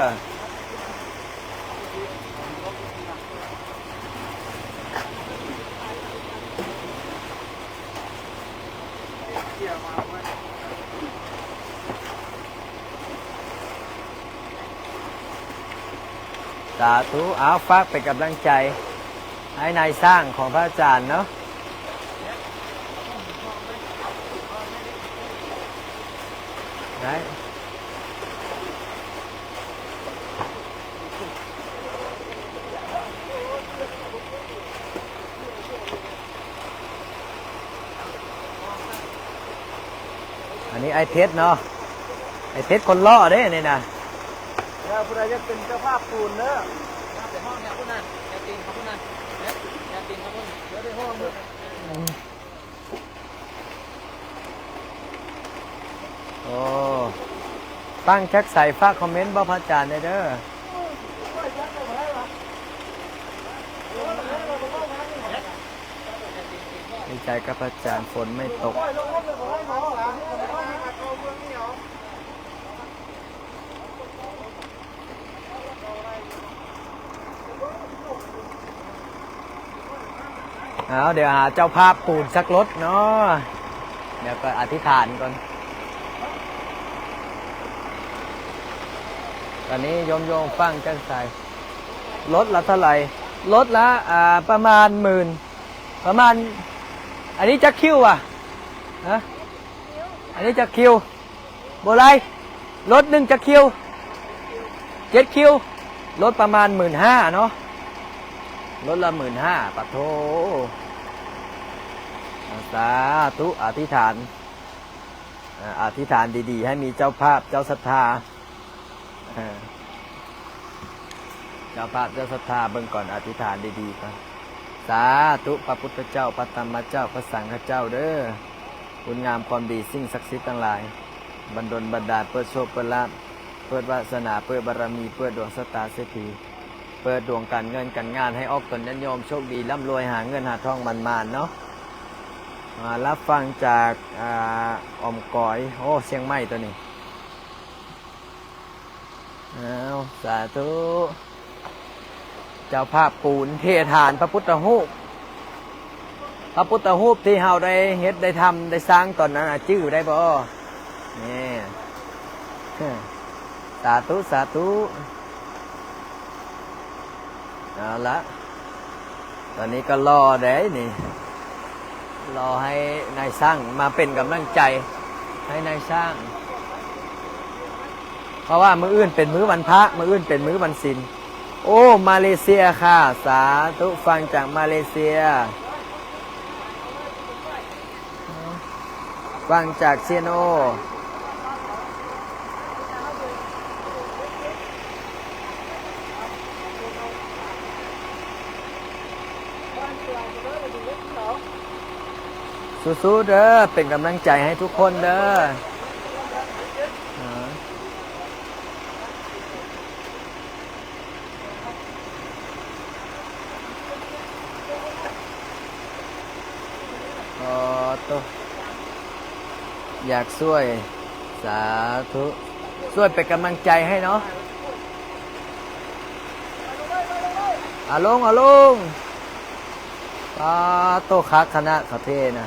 สาธุเอาฝากเป็นกำลังใจให้นายสร้างของพระอาจารย์เนาะได้อันนี้ไอเพชรเนาะไอเพชรคนล่อเด้นี่นะแล้วผู้ใดจะเป็นเจ้าภาพปูนเด้อแต่ห้องเนี่ยพุ่นนั่นแกตีนเขาพุ่นนั่นแกตีนเขาพุ่นเดี๋ยวได้ห้องมึง โอ้ตั้งแจ็คใส่ฝากคอมเมนต์บ่พระอาจารย์เด้อดีใจกับพระอาจารย์ฝนไม่ตกเอาเดี๋ยวหาเจ้าภาพปูนสักรถเนาะเดี๋ยวก็อธิษฐานก่อนตอนนี้โยมฟังจังใส่รถละเท่าไหร่รถละประมาณ10,000ประมาณอันนี้จะคิวอ่ะฮะอันนี้จะคิวโบไรรถ1จะคิว7คิวรถประมาณ15,000เนาะรถละ15,000ปะโถสาธุอธิษฐานอธิษฐานดีๆให้มีเจ้าภาพเจ้าศรัทธาเจ้าภาพเจ้าศรัทธาเบิ่งก่อนอธิษฐานดีๆก่อนสาธุพระพุทธเจ้าพระธรรมเจ้าพระสังฆเจ้าเด้อคุณงามความดีสิ่งศักดิ์สิทธิ์ทั้งหลายบันดลบันดาลเปิดโชคเปิดลาภเปิดวาสนาเปิดบารมีเปิดดวงสตาเศรษฐีเปิดดวงการเงินการงานให้ออกตนยันยมโชคดีร่ำรวยหาเงินหาทองมันๆเนาะรับฟังจากอมก๋อยโอ้เชียงใหม่ตัวนี้เอาสาธุเจ้าภาพปูนเทฐานพระพุทธรูปที่เฮาได้เฮ็ดได้ทำได้สร้างตอนนั้นชื่อได้บ่นี่สาธุเอาละตอนนี้ก็รอได้นี่รอให้นายสร้างมาเป็นกำลังใจให้นายสร้างเพราะว่ามื้ออื่นเป็นมื้อวันพระมื้ออื่นเป็นมื้อวันศีลโอ้มาเลเซียค่ะสาธุฟังจากมาเลเซียฟังจากเซียโน สู้ๆเด้อเป็นกำลังใจให้ทุกคนเด้อตัวอยากช่วยสาธุช่วยเป็นกำลังใจให้เนาะลงลงโตคักคณะเขาเทนะ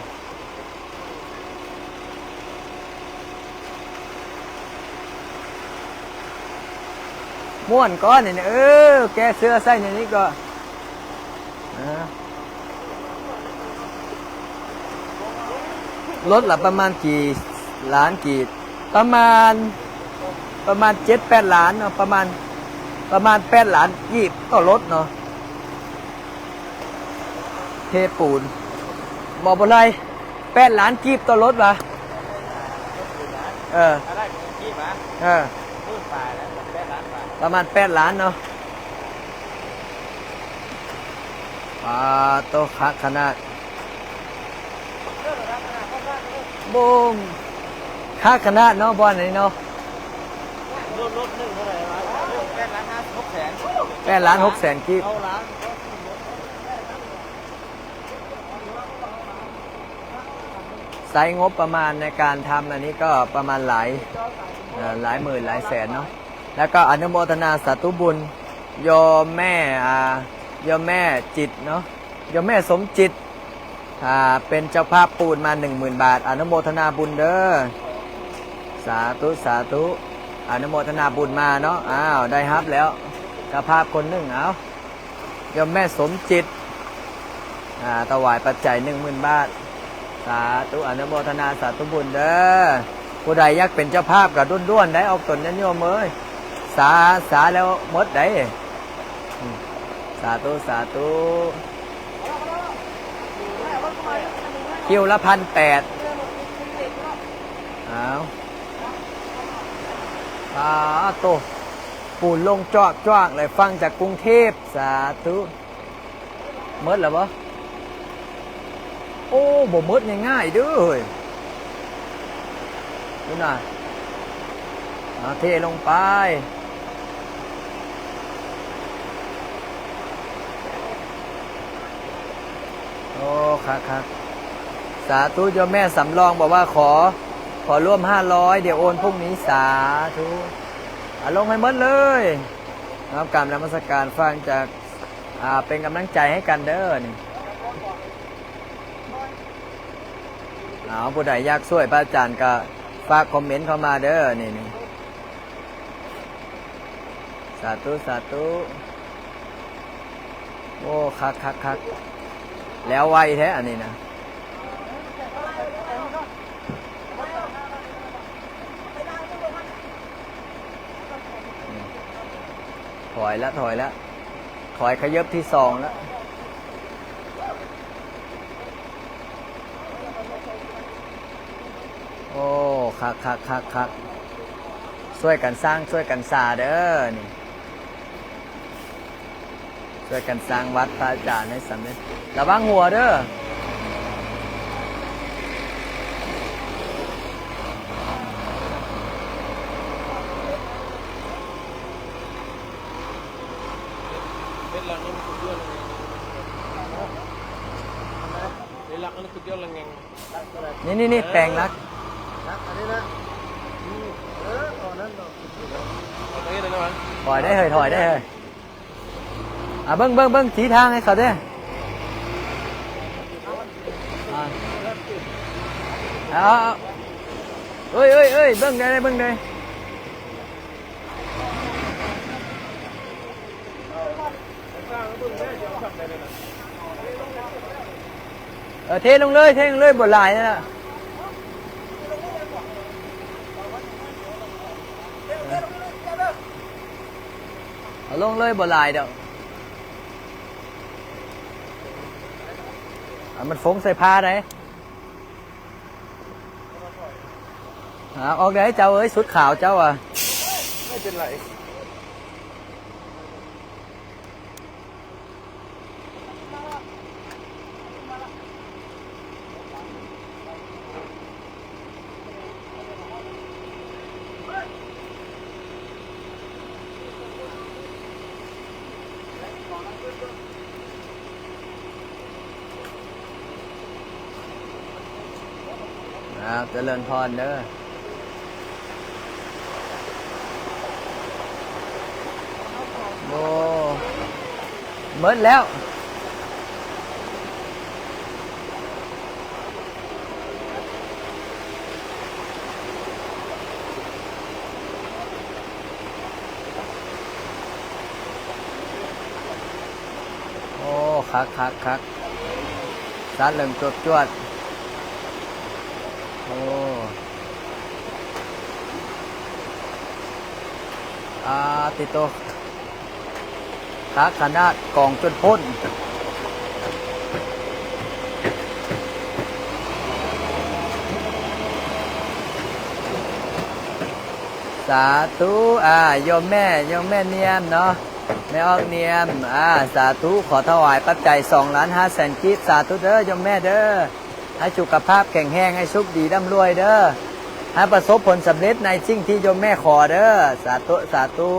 ม่วนก้อนนี่แกเสื้อใส่ในนี้ก็รถละประมาณกี่ล้านกี่ประมาณ7-8 ล้านเนาะประมาณ8 ล้านยีบต่อรถเนาะเทปูนบอกบ่ไร8 ล้านกีบต่อรถวะอะไรของกี้มาพูดป่าแล้ว8 ล้านบาทประมาณ8 ล้านเนาะโตคักขนาดบูมค่าคณะเนาะบอลไหนเนาะรถหนึ่งเท่าไหร่วะ8 ล้าน6 แสน8 ล้าน 6 แสนกีบใช้งบประมาณในการทำอันนี้ก็ประมาณหลายหมื่นหลายแสนเนาะแล้วก็อนุโมทนาสาธุบุญโยมแม่จิตเนาะโยมแม่สมจิตเป็นเจ้าภาพปูนมา 10,000 บาทอนุโมทนาบุญเด้อสาธุอนุโมทนาบุญมาเนาะได้รับแล้วเจ้าภาพคนหนึ่งโยมแม่สมจิตถวายปัจจัย 10,000 บาทสาธุอนุโมทนาสาธุบุญเด้อผู้ใดอยากเป็นเจ้าภาพกับด้วนๆได้ออกตนยันโยมเอ้ยสาแล้วหมดได้สาธุคิวละ1,800โตปูนลงจอกเลยฟังจากกรุงเทพสาธุหมดแล้วบ่โอ้บ่หมดง่ายๆเด้อดูน่ะเทลงไปโอ้ครับสาธุโยมแม่สำรองบอกว่าขอร่วม500เดี๋ยวโอนพรุ่งนี้สาธุลงให้หมดเลยนะครับการนมัสการฟังจากเป็นกำลังใจให้กันเด้อนี่ผู้ใดอยากช่วยพระอาจารย์ก็ฝากคอมเมนต์เข้ามาเด้อนี่สาธุโอ้คักแล้วไวแท้อันนี้นะถอยแล้วถอยขยับที่2แล้วโอ้คักช่วยกันสร้างช่วยกันสาเด้อนี่ช่วยกันสร้างวัดพระอาจารย์ให้สำเร็จระวังหัวเด้อนี่แปลงรักอันนี้นะตอนนั้นถอยได้เลยเบิ้งชี้ทางให้เขาด้วยเอ้ยเบิ้งได้เทลงเลยบนลายนั่นแหละลงเลยบนลายเดี๋ยวมันฟงใส่ผ้าได้ออกได้เจ้าเอ้ยสุดขาวเจ้าไม่เป็นไร เจริญพรเด้อโอ้เมิดแล้วโอ้คักซัดเริ่มจวดโอ้ติโตขนาดกองจนพ้นสาธุโยมแม่เนียมเนาะแม่ออกเนียมสาธุขอถวายปัจจัย2,500,000 กิจสาธุเด้อโยมแม่เด้อให้สุขภาพแข็งแรงให้สุขดีร่ำรวยเด้อให้ประสบผลสำเร็จในสิ่งที่โยมแม่ขอเด้อสาธุ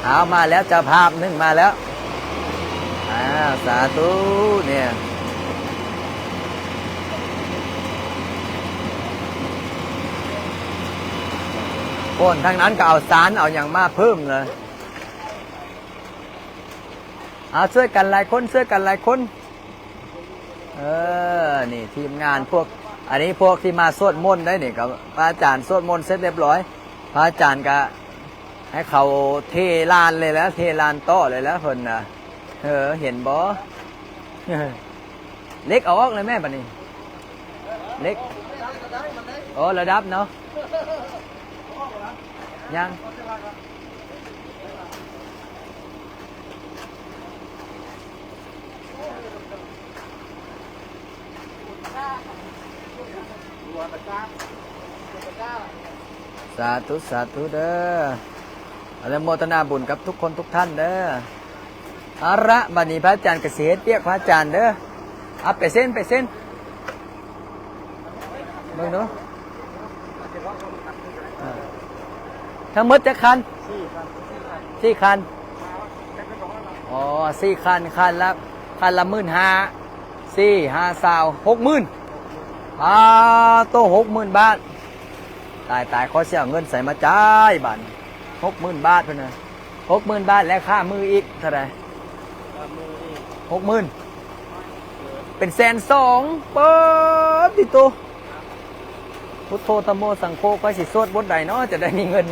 เอามาแล้วเจ้าภาพนึงมาแล้วสาธุเนี่ยคนทั้งนั้นก็เอาสารเอาอย่างมาเพิ่มเลยเอาช่วยกันหลายคนนี่ทีมงานพวกอันนี้พวกที่มาสวดมนต์ได้นี่กับพระอาจารย์สวดมนต์เสร็จเรียบร้อยพระอาจารย์ก็ให้เขาเทลานเลยแล้วเทลานโต๊ะเลยแล้วคนน่ะเห็นบ่เล็กเอาออกเลยแม่บัดนี้เล็กโอ้ระดับเนาะยังสาธุเด้ออนุโมทนาบุญกับทุกคนทุกท่านเด้ออาระบัดนี้พระอาจารย์เกษตรเรียกพระอาจารย์เด้อเอาไปเส้นเบิ่งเนาะทั้งหมดจะคัน4 คันอ๋อ4 คันละ15,000 4 5 60,000โต60,000 บาทตายขอเสียเงินใส่มาจ่ายบาท60,000 บาทเพิ่นน่ะ60,000 บาทและค่ามืออีกเท่าไหร่60,000เป็น120,000เปิดติโตพุทโธธัมโมสังโฆก็สิสวดบทใดเนาะจะได้มีเงิน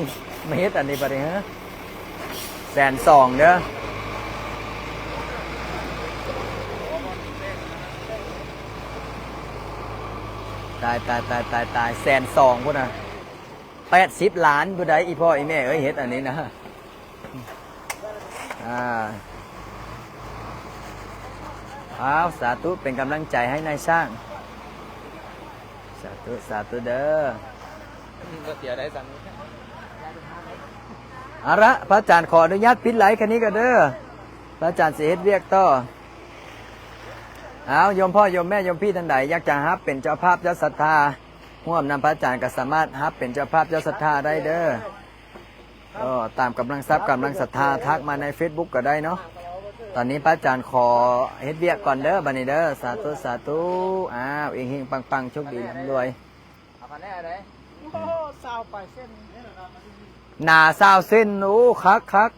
มาเฮ็ดอันนี้บัดนี้ฮะ120,000เด้อตาย120,000พุ่นน่ะ80 ล้านผู้ใดอีพ่ออีแม่เฮ็ดอันนี้นะสาธุเป็นกำลังใจให้นายช่างสาธุเด้อก็เสียได้สั่งเอาละพระอาจารย์ขออนุญาตปิดไลฟ์แค่นี้ก็เด้อพระอาจารย์สิเฮ็ดเวียกต่อโยมพ่อโยมแม่โยมพี่ท่านใดอยากจะฮับเป็นเจ้าภาพเจ้าศรัทธาร่วมนำพระอาจารย์ก็สามารถฮับเป็นเจ้าภาพเจ้าศรัทธาได้เด้อก็ตามกำลังทรัพย์กำลังศรัทธาทักมาใน Facebook ก็ได้เนาะตอนนี้พระอาจารย์ขอเฮ็ดเวียกก่อนเด้อบัดนี้เด้อสาธุเฮงๆปังๆโชคดีร่ำรวยเอาคันแน่เลยโอ้ซาวไปเส้นหน้าซาวเส้นโอ้คัก